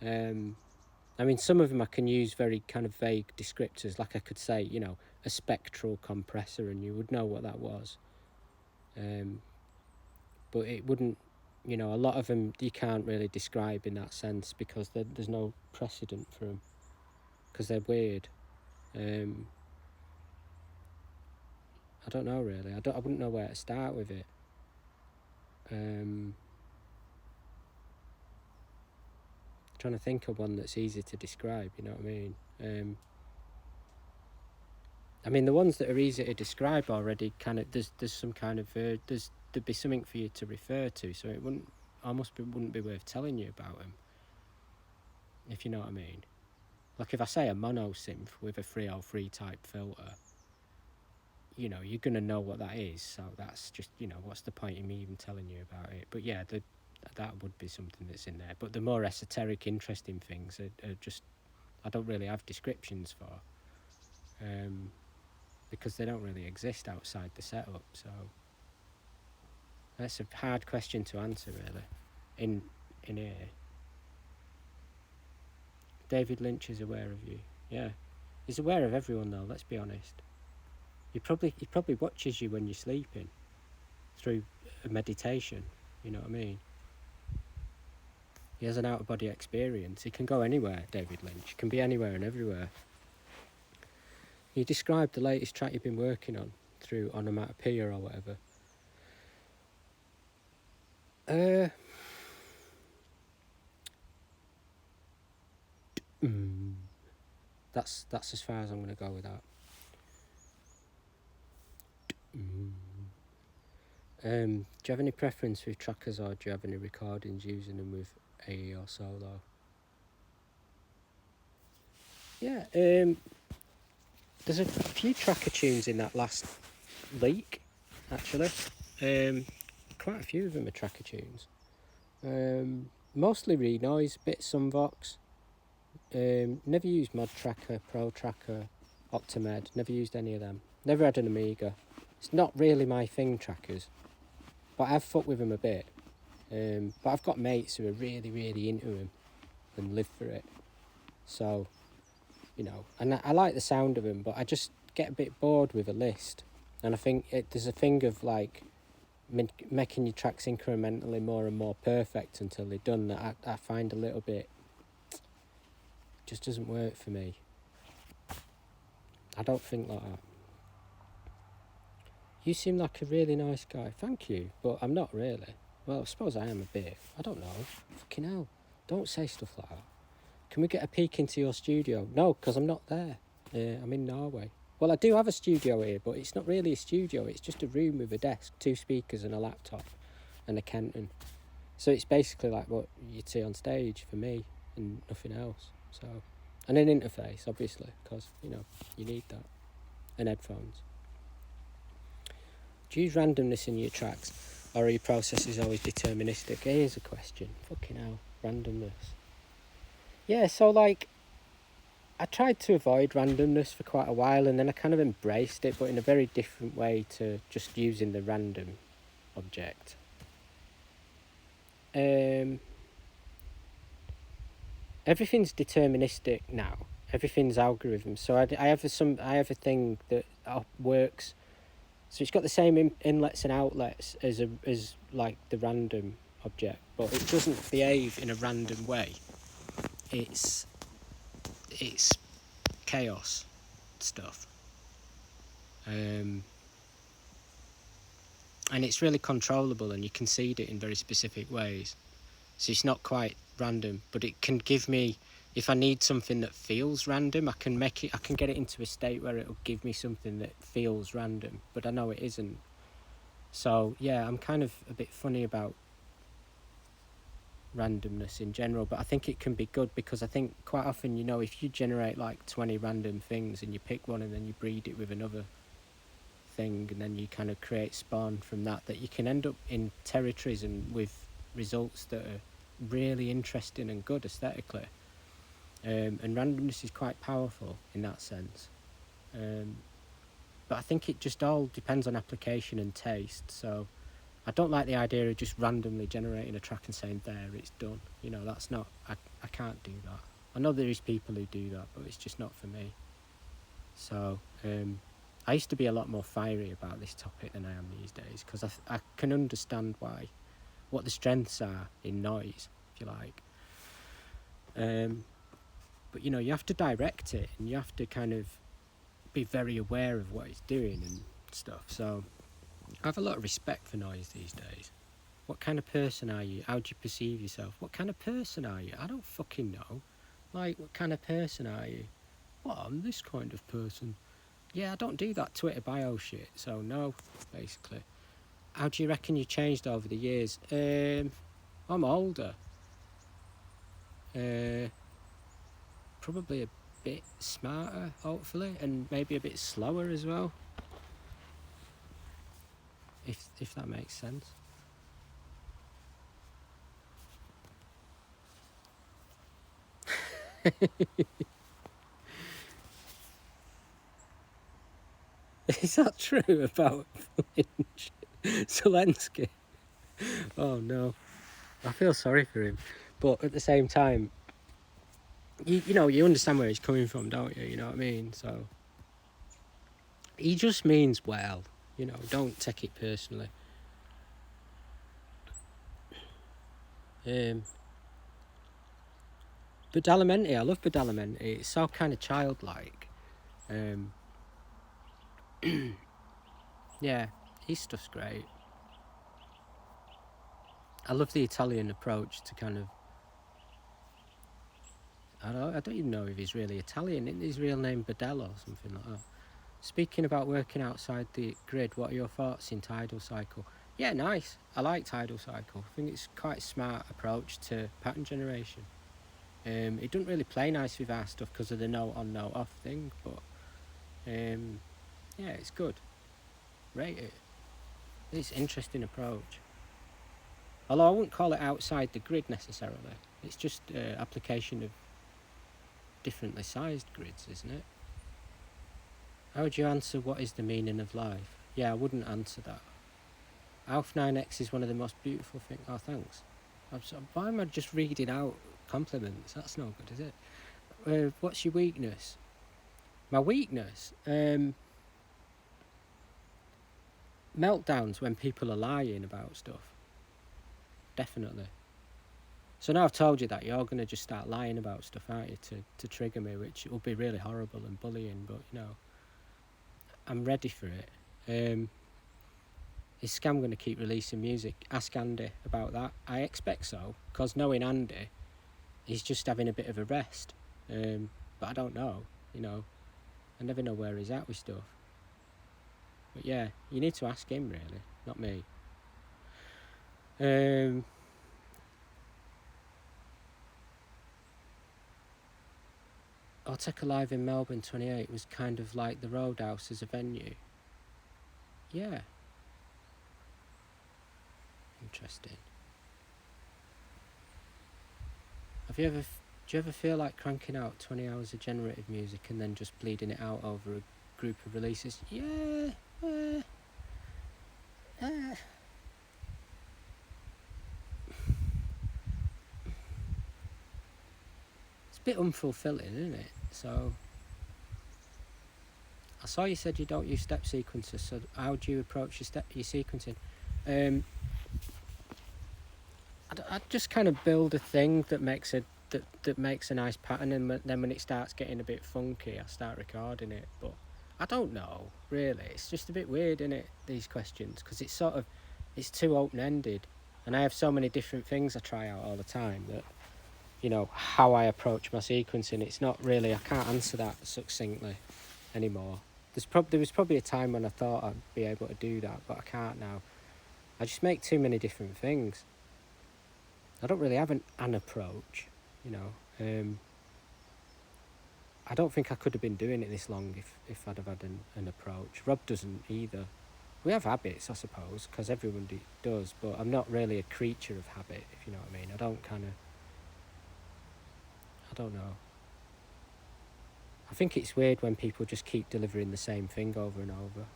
I mean, some of them I can use very kind of vague descriptors, like I could say, you know, a spectral compressor, and you would know what that was. But it wouldn't, you know, a lot of them you can't really describe in that sense because there's no precedent for them, because they're weird. I don't know really. I wouldn't know where to start with it. Trying to think of one that's easy to describe. You know what I mean? The ones that are easy to describe already kind of there's some kind of there'd be something for you to refer to, so it wouldn't be worth telling you about them, if you know what I mean. Like if I say a mono synth with a 303 type filter, you know, you're going to know what that is, so that's just, you know, what's the point in me even telling you about it? But yeah, that would be something that's in there. But the more esoteric, interesting things are just, I don't really have descriptions for, because they don't really exist outside the setup. So that's a hard question to answer, really, in here. David Lynch is aware of you. Yeah, he's aware of everyone though, let's be honest. He probably watches you when you're sleeping through a meditation. You know what I mean? He has an out of body experience. He can go anywhere. David Lynch can be anywhere and everywhere. He described the latest track you've been working on through Onomatopoeia or whatever. That's as far as I'm going to go with that. Do you have any preference with trackers, or do you have any recordings using them with AE or solo? Yeah, there's a few tracker tunes in that last leak, actually. Quite a few of them are tracker tunes. Mostly Renoise, bit Sunvox. Never used Mod Tracker, Pro Tracker, Optimed. Never used any of them. Never had an Amiga. It's not really my thing, trackers, but I've fucked with them a bit. But I've got mates who are really, really into them and live for it. So, you know, and I like the sound of them, but I just get a bit bored with a list. And I think there's a thing of like making your tracks incrementally more and more perfect until they're done that I find a little bit, just doesn't work for me. I don't think like that. You seem like a really nice guy. Thank you, but I'm not really. Well, I suppose I am a bit. I don't know. Fucking hell. Don't say stuff like that. Can we get a peek into your studio? No, because I'm not there. I'm in Norway. Well, I do have a studio here, but it's not really a studio. It's just a room with a desk, 2 speakers and a laptop and a Kenton. So it's basically like what you'd see on stage for me and nothing else. So, and an interface, obviously, because, you know, you need that. And headphones. Do you use randomness in your tracks, or are your processes always deterministic? Here's a question. Fucking hell. Randomness. Yeah, so like, I tried to avoid randomness for quite a while, and then I kind of embraced it, but in a very different way to just using the random object. Everything's deterministic now. Everything's algorithms. So I have a thing that works. So it's got the same inlets and outlets as like the random object, but it doesn't behave in a random way. It's chaos stuff. And it's really controllable, and you can seed it in very specific ways. So it's not quite random, but it can give me, if I need something that feels random, I can get it into a state where it'll give me something that feels random, but I know it isn't. So yeah, I'm kind of a bit funny about randomness in general, but I think it can be good, because I think quite often, you know, if you generate like 20 random things and you pick one and then you breed it with another thing, and then you kind of create spawn from that you can end up in territories and with results that are really interesting and good aesthetically. And randomness is quite powerful in that sense. But I think it just all depends on application and taste. So I don't like the idea of just randomly generating a track and saying, there, it's done. You know, that's not, I can't do that. I know there is people who do that, but it's just not for me. So I used to be a lot more fiery about this topic than I am these days, because I can understand what the strengths are in noise, if you like. But, you know, you have to direct it, and you have to kind of be very aware of what it's doing and stuff. So I have a lot of respect for noise these days. What kind of person are you? How do you perceive yourself? What kind of person are you? I don't fucking know. Like, what kind of person are you? Well, I'm this kind of person. Yeah, I don't do that Twitter bio shit, so no, basically. How do you reckon you changed over the years? I'm older. Probably a bit smarter, hopefully, and maybe a bit slower as well. If that makes sense. Is that true about Zelensky? Oh no, I feel sorry for him, but at the same time, you know, you understand where he's coming from, don't you? You know what I mean? So He just means well, you know, don't take it personally. Badalamenti, I love Badalamenti. It's so kind of childlike. Yeah, his stuff's great. I love the Italian approach to kind of. I don't even know if he's really Italian. Isn't his real name Badello or something like that? Speaking about working outside the grid, what are your thoughts in Tidal Cycle? Yeah, nice. I like Tidal Cycle. I think it's quite a smart approach to pattern generation. It doesn't really play nice with our stuff because of the note on, note off thing, but yeah, it's good. Rate it. It's an interesting approach. Although I wouldn't call it outside the grid necessarily. It's just application of differently sized grids, isn't it? How would you answer what is the meaning of life? Yeah, I wouldn't answer that. Alf 9X is one of the most beautiful things. Oh, thanks. Why am I just reading out compliments? That's no good, is it? What's your weakness? My weakness? Meltdowns when people are lying about stuff. Definitely. So now I've told you that, you're going to just start lying about stuff, aren't you, to trigger me, which will be really horrible and bullying, but, you know, I'm ready for it. Is Scam going to keep releasing music? Ask Andy about that. I expect so, because knowing Andy, he's just having a bit of a rest. But I don't know, you know. I never know where he's at with stuff. But yeah, you need to ask him, really, not me. Arteka Live in Melbourne 28 was kind of like the Roadhouse as a venue. Yeah. Interesting. Do you ever feel like cranking out 20 hours of generative music and then just bleeding it out over a group of releases? Yeah. It's a bit unfulfilling, isn't it? So I saw you said you don't use step sequencers, so how do you approach your sequencing? I just kind of build a thing that makes a nice pattern, and then when it starts getting a bit funky, I start recording it. But I don't know, really. It's just a bit weird, isn't it, these questions, because it's too open-ended, and I have so many different things I try out all the time that, you know, how I approach my sequencing, it's not really, I can't answer that succinctly anymore. There was probably a time when I thought I'd be able to do that, but I can't now. I just make too many different things. I don't really have an approach, you know. I don't think I could have been doing it this long if I'd have had an approach. Rob doesn't either. We have habits, I suppose, because everyone does, but I'm not really a creature of habit, if you know what I mean. I don't know. I think it's weird when people just keep delivering the same thing over and over.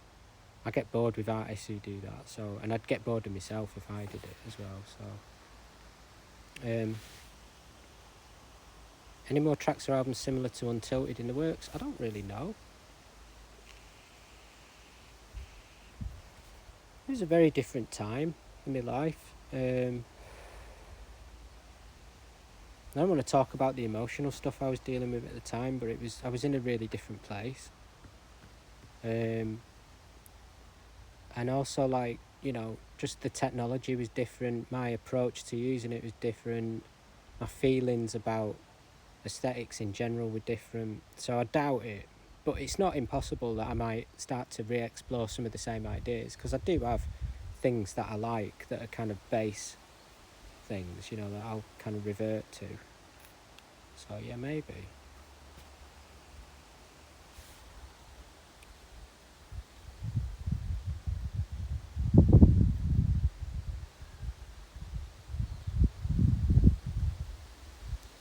I get bored with artists who do that, and I'd get bored of myself if I did it as well, so. Any more tracks or albums similar to Untilted in the works? I don't really know. It was a very different time in my life. I don't want to talk about the emotional stuff I was dealing with at the time, but I was in a really different place. And also, like, you know, just the technology was different, my approach to using it was different, my feelings about aesthetics in general were different, so I doubt it, but it's not impossible that I might start to re-explore some of the same ideas, because I do have things that I like that are kind of base things, you know, that I'll kind of revert to. So yeah, maybe.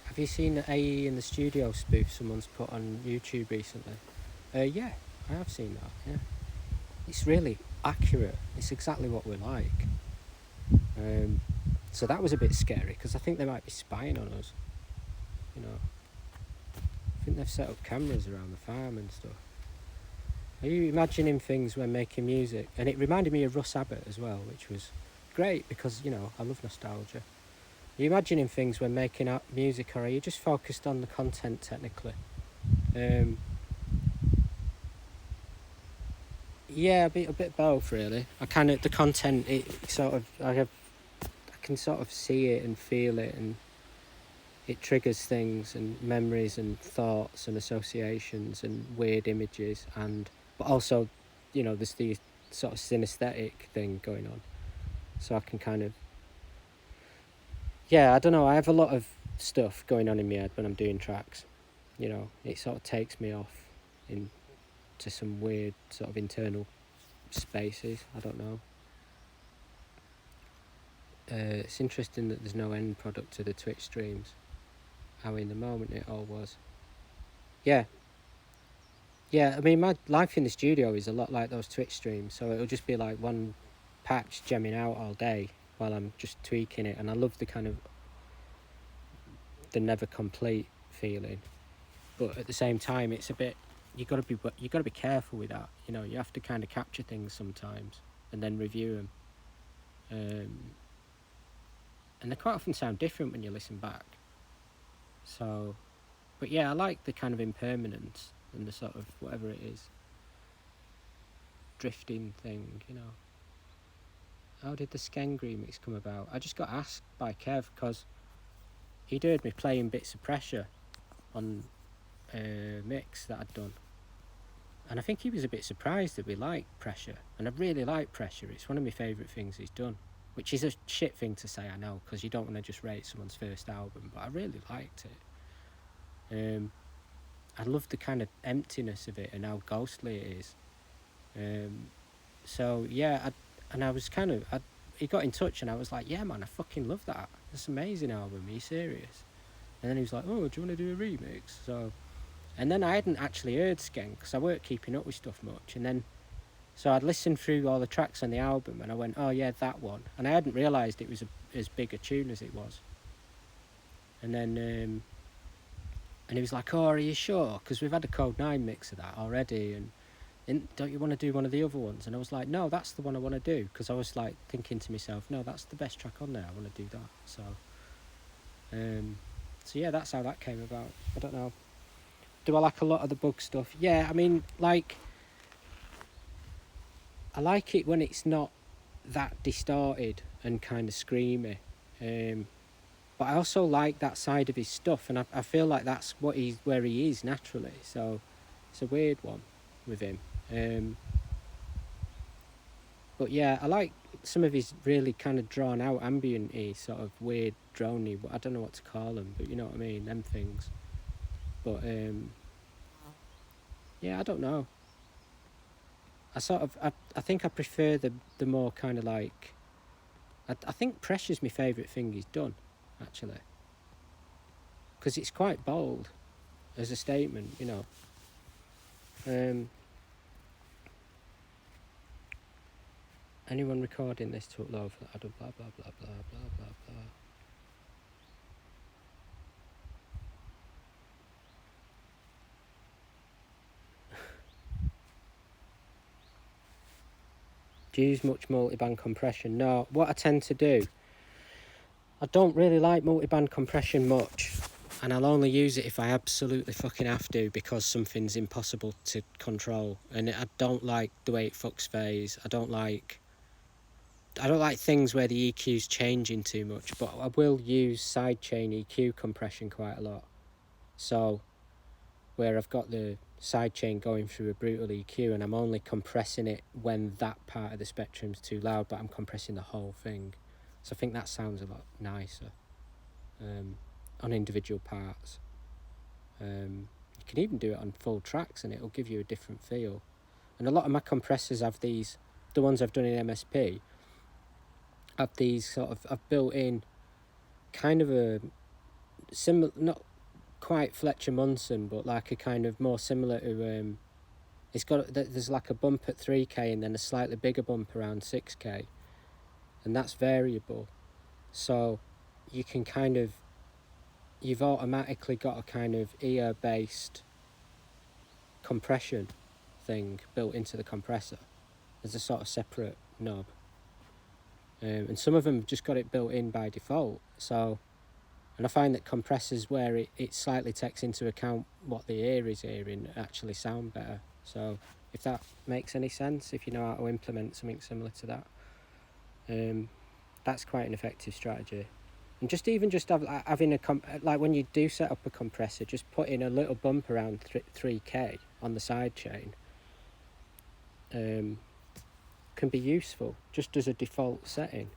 Have you seen the AE in the studio spoof someone's put on YouTube recently? Yeah, I have seen that, yeah. It's really accurate. It's exactly what we like. So that was a bit scary, because I think they might be spying on us, you know. I think they've set up cameras around the farm and stuff. Are you imagining things when making music? And it reminded me of Russ Abbott as well, which was great because, you know, I love nostalgia. Are you imagining things when making out music, or are you just focused on the content technically? Um, yeah, a bit both really. I kind of, the content, it sort of, I can sort of see it and feel it, and it triggers things and memories and thoughts and associations and weird images, and but also, you know, there's the sort of synesthetic thing going on. So I can kind of, yeah, I don't know. I have a lot of stuff going on in my head when I'm doing tracks. You know, it sort of takes me off into some weird sort of internal spaces. I don't know. It's interesting that there's no end product to the Twitch streams. How in the moment it all was. Yeah, yeah. I mean, my life in the studio is a lot like those Twitch streams. So it'll just be like one patch jamming out all day while I'm just tweaking it, and I love the kind of the never complete feeling. But at the same time, it's a bit, you got to be careful with that. You know, you have to kind of capture things sometimes and then review them. And they quite often sound different when you listen back. So, but yeah, I like the kind of impermanence and the sort of whatever it is, drifting thing. You know, how did the Skeng remix come about? I just got asked by Kev because he'd heard me playing Bits of Pressure on a mix that I'd done. And I think he was a bit surprised that we liked Pressure. And I really like Pressure. It's one of my favourite things he's done. Which is a shit thing to say, I know, because you don't want to just rate someone's first album. But I really liked it. I love the kind of emptiness of it and how ghostly it is. So, yeah, I was kind of... he got in touch and I was like, yeah, man, I fucking love that. It's an amazing album. Are you serious? And then he was like, oh, do you want to do a remix? So... And then I hadn't actually heard Skeng because I weren't keeping up with stuff much. And then, so I'd listened through all the tracks on the album and I went, oh yeah, that one. And I hadn't realised it was as big a tune as it was. And then, and he was like, oh, are you sure? Because we've had a Code 9 mix of that already. And don't you want to do one of the other ones? And I was like, no, that's the one I want to do. Because I was like thinking to myself, no, that's the best track on there. I want to do that. So yeah, that's how that came about. I don't know. Do I like a lot of the Bug stuff? Yeah, I mean, like, I like it when it's not that distorted and kind of screamy. But I also like that side of his stuff, and I feel like that's where he is naturally. So it's a weird one with him. But yeah, I like some of his really kind of drawn out ambient-y, sort of weird drony. I don't know what to call them, but you know what I mean, them things. But yeah, I don't know. I think I prefer the more kind of like, I think Pressure's my favourite thing he's done, actually. Because it's quite bold as a statement, you know. Anyone recording this to upload for blah blah blah blah blah blah blah blah. Do you use much multiband compression? No. What I tend to do, I don't really like multiband compression much, and I'll only use it if I absolutely fucking have to because something's impossible to control. And I don't like the way it fucks phase. I don't like things where the EQ's changing too much, but I will use sidechain EQ compression quite a lot. So, where I've got the sidechain going through a brutal EQ and I'm only compressing it when that part of the spectrum's too loud, but I'm compressing the whole thing. So I think that sounds a lot nicer on individual parts. You can even do it on full tracks and it'll give you a different feel. And a lot of my compressors have these, the ones I've done in MSP, have these sort of, I've built in kind of a similar, not quite Fletcher Munson, but like a kind of more similar to, it's got, there's like a bump at 3K and then a slightly bigger bump around 6K, and that's variable. So you can kind of, you've automatically got a kind of ear based compression thing built into the compressor. There's a sort of separate knob. And some of them have just got it built in by default. So, and I find that compressors where it slightly takes into account what the ear is hearing actually sound better. So if that makes any sense, if you know how to implement something similar to that, that's quite an effective strategy. And having like when you do set up a compressor, just put in a little bump around 3K on the side chain can be useful just as a default setting,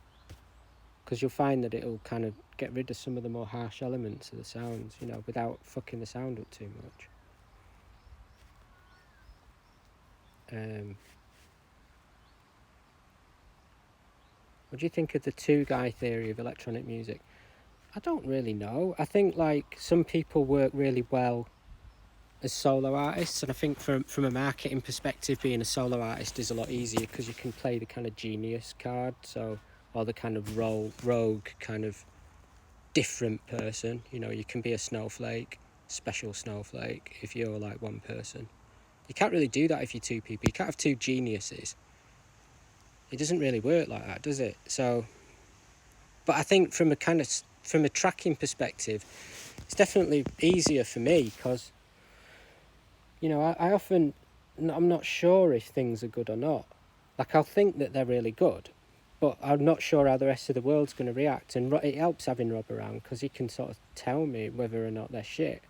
because you'll find that it'll kind of get rid of some of the more harsh elements of the sounds, you know, without fucking the sound up too much. What do you think of the two-guy theory of electronic music? I don't really know. I think like some people work really well as solo artists, and I think from a marketing perspective, being a solo artist is a lot easier because you can play the kind of genius card, so, or the kind of rogue kind of different person, you know. You can be a snowflake, special snowflake, if you're like one person. You can't really do that if you're two people. You can't have two geniuses. It doesn't really work like that, does it? So, but I think from a tracking perspective, it's definitely easier for me because, you know, I'm not sure if things are good or not. Like, I'll think that they're really good, but I'm not sure how the rest of the world's going to react. And it helps having Rob around because he can sort of tell me whether or not they're shit.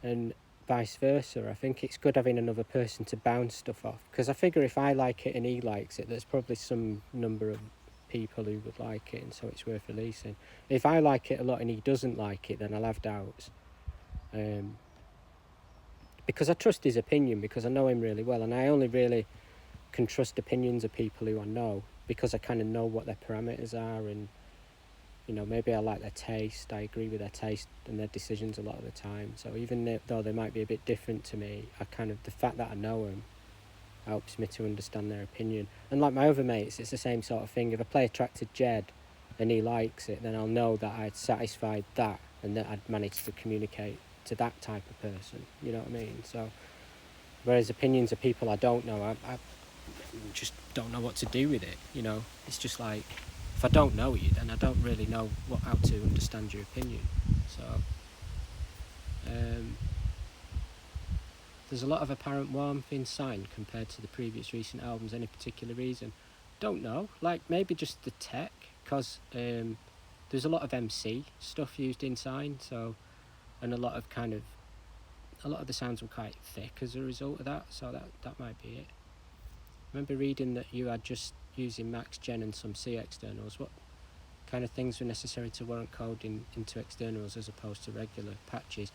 And vice versa. I think it's good having another person to bounce stuff off, because I figure if I like it and he likes it, there's probably some number of people who would like it, and so it's worth releasing. If I like it a lot and he doesn't like it, then I'll have doubts. Because I trust his opinion, because I know him really well, and I only really can trust opinions of people who I know because I kind of know what their parameters are, and, you know, maybe I like their taste, I agree with their taste and their decisions a lot of the time. So even though they might be a bit different to me, the fact that I know them helps me to understand their opinion. And like my other mates, it's the same sort of thing. If I play a track to Jed and he likes it, then I'll know that I'd satisfied that and that I'd managed to communicate to that type of person, you know what I mean? So, whereas opinions of people I don't know, I just don't know what to do with it, you know? It's just like, if I don't know you, then I don't really know how to understand your opinion. So, there's a lot of apparent warmth in Sign compared to the previous recent albums. Any particular reason? Don't know. Like, maybe just the tech, because there's a lot of MC stuff used in Sign, so, and a lot of the sounds were quite thick as a result of that, so that might be it. I remember reading that you had just using Max Gen and some C externals. What kind of things were necessary to warrant coding into externals as opposed to regular patches?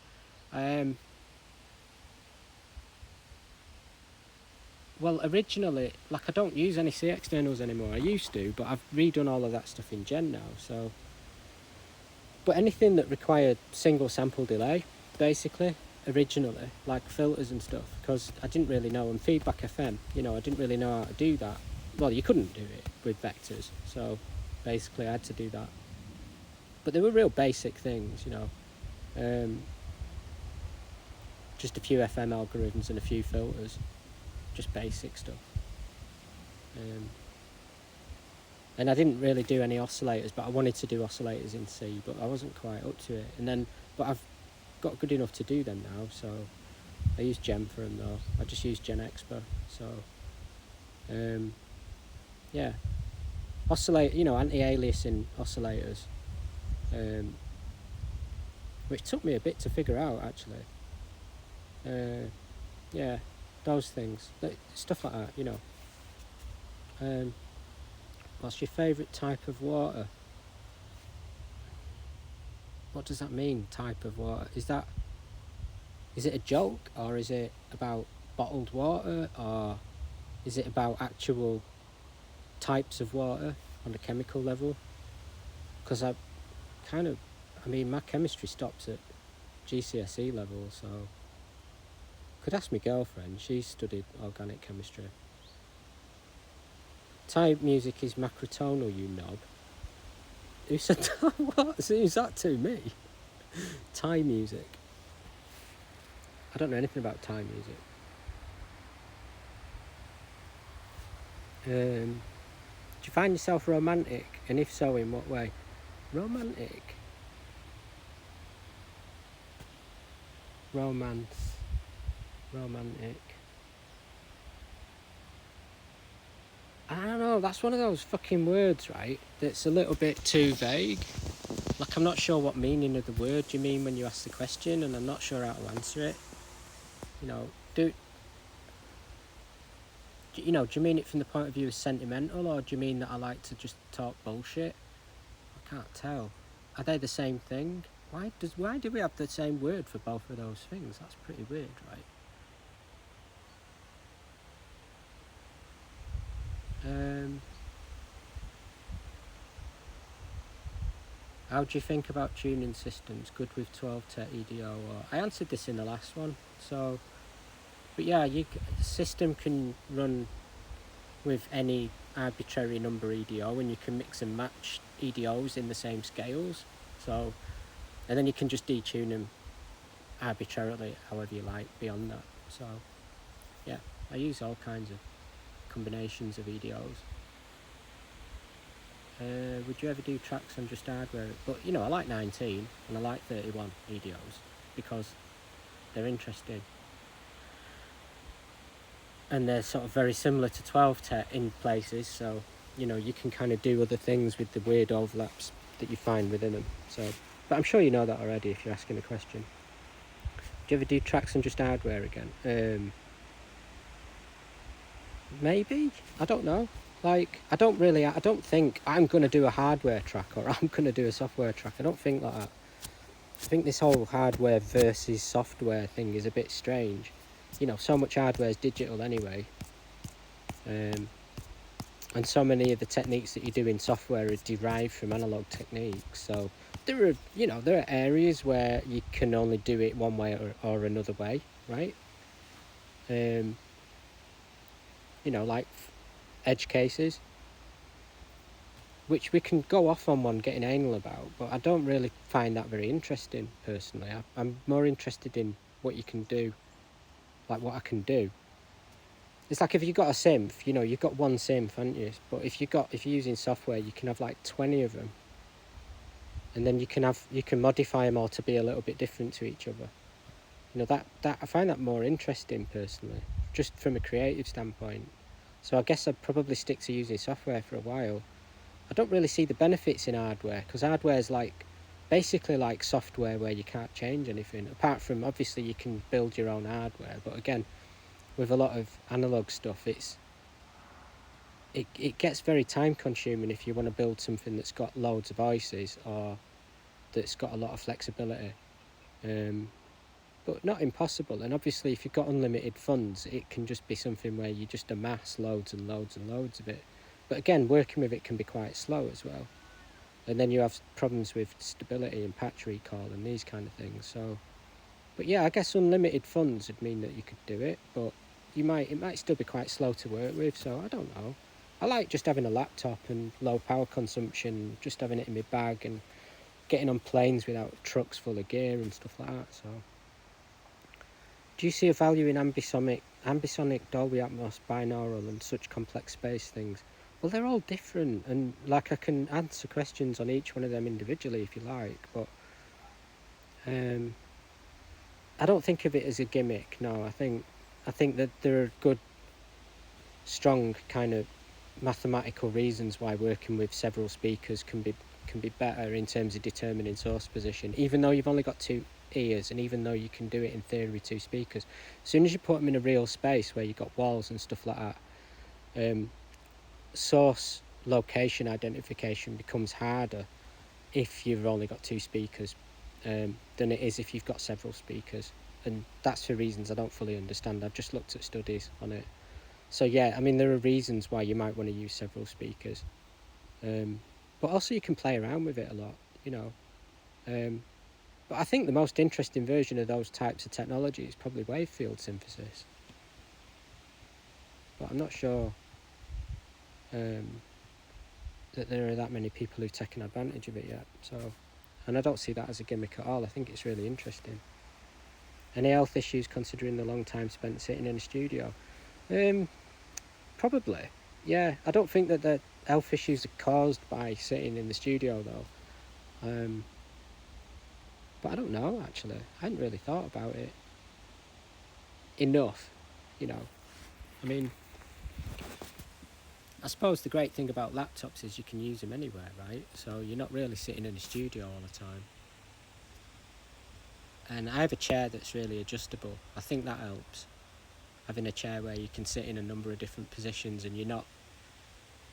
Well, originally, like, I don't use any C externals anymore. I used to, but I've redone all of that stuff in Gen now, so. But anything that required single sample delay, basically, originally, like filters and stuff, because I didn't really know, and Feedback FM, you know, I didn't really know how to do that. Well, you couldn't do it with vectors, so basically I had to do that. But they were real basic things, you know. Just a few FM algorithms and a few filters, just basic stuff. And I didn't really do any oscillators, but I wanted to do oscillators in C, but I wasn't quite up to it. But I've got good enough to do them now, so I use Gen for them though. I just use Gen Expo, so yeah. Oscillate, you know, anti-aliasing oscillators, which took me a bit to figure out, actually. Yeah, those things, stuff like that, you know. What's your favourite type of water? What does that mean, type of water? Is it a joke, or is it about bottled water, or is it about actual types of water on a chemical level? Because my chemistry stops at GCSE level, so could ask my girlfriend, she studied organic chemistry. Thai music is macrotonal, you knob. Who said that? What? Who's that to me? Thai music. I don't know anything about Thai music. Do you find yourself romantic? And if so, in what way? Romantic. Romance. Romantic. I don't know, that's one of those fucking words, right? That's a little bit too vague. Like, I'm not sure what meaning of the word you mean when you ask the question, and I'm not sure how to answer it. You know, do you mean it from the point of view of sentimental, or do you mean that I like to just talk bullshit? I can't tell. Are they the same thing? Why do we have the same word for both of those things? That's pretty weird, right? How do you think about tuning systems? Good with 12-tet EDO? Or I answered this in the last one. So, but yeah, the system can run with any arbitrary number EDO, and you can mix and match EDOs in the same scales. So, and then you can just detune them arbitrarily, however you like, beyond that. So, yeah, I use all kinds of combinations of EDOs. Would you ever do tracks on just hardware? But I like 19 and I like 31 EDOs because they're interesting, and they're sort of very similar to 12-tet in places. So you can kind of do other things with the weird overlaps that you find within them. So, but I'm sure you know that already if you're asking a question. Do you ever do tracks on just hardware again? Maybe, I don't know. Like, I don't think I'm going to do a hardware track or I'm going to do a software track. I don't think like that. I think this whole hardware versus software thing is a bit strange. So much hardware is digital anyway. And so many of the techniques that you do in software are derived from analog techniques. So there are areas where you can only do it one way or another way, right? Like edge cases, which we can go off on one getting anal about, but I don't really find that very interesting personally. I'm more interested in what you can do, like what I can do. It's like if you've got a synth, you've got one synth, haven't you? But if you're using software, you can have like 20 of them, and then you can modify them all to be a little bit different to each other. That I find that more interesting personally, just from a creative standpoint. So I guess I'd probably stick to using software for a while. I don't really see the benefits in hardware, because hardware is basically like software where you can't change anything, apart from obviously you can build your own hardware. But again, with a lot of analog stuff, it gets very time consuming if you want to build something that's got loads of voices or that's got a lot of flexibility. But not impossible. And obviously if you've got unlimited funds, it can just be something where you just amass loads and loads and loads of it. But again, working with it can be quite slow as well. And then you have problems with stability and patch recall and these kind of things. So, but yeah, I guess unlimited funds would mean that you could do it, but it might still be quite slow to work with. So I don't know. I like just having a laptop and low power consumption, just having it in my bag and getting on planes without trucks full of gear and stuff like that. So, do you see a value in ambisonic, Dolby Atmos, binaural and such complex space things? Well, they're all different, and I can answer questions on each one of them individually if you like, but I don't think of it as a gimmick. No, I think that there are good, strong kind of mathematical reasons why working with several speakers can be better in terms of determining source position, even though you've only got two ears, and even though you can do it in theory with two speakers. As soon as you put them in a real space where you've got walls and stuff like that, source location identification becomes harder if you've only got two speakers than it is if you've got several speakers, and that's for reasons I don't fully understand. I've just looked at studies on it. So yeah, I mean, there are reasons why you might want to use several speakers, but also you can play around with it a lot, but I think the most interesting version of those types of technology is probably wave field synthesis, but I'm not sure that there are that many people who've taken advantage of it yet. So, and I don't see that as a gimmick at all. I think it's really interesting. Any health issues considering the long time spent sitting in a studio? Probably. Yeah, I don't think that the health issues are caused by sitting in the studio though. But I don't know actually. I hadn't really thought about it enough, you know. I mean, I suppose the great thing about laptops is you can use them anywhere, right? So you're not really sitting in a studio all the time. And I have a chair that's really adjustable. I think that helps. Having a chair where you can sit in a number of different positions and you're not,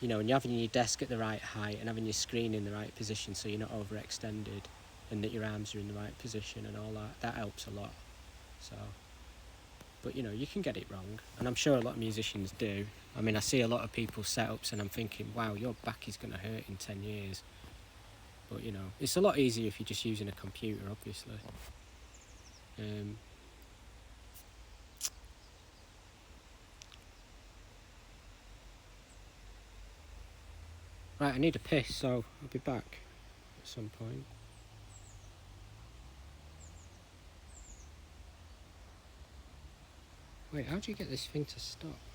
you know, and you're having your desk at the right height and having your screen in the right position so you're not overextended and that your arms are in the right position and all that. That helps a lot. So, but you know, you can get it wrong. And I'm sure a lot of musicians do. I mean, I see a lot of people's setups and I'm thinking, wow, your back is going to hurt in 10 years. But you know, it's a lot easier if you're just using a computer, obviously. Um, right, I need a piss, so I'll be back at some point. Wait, how do you get this thing to stop?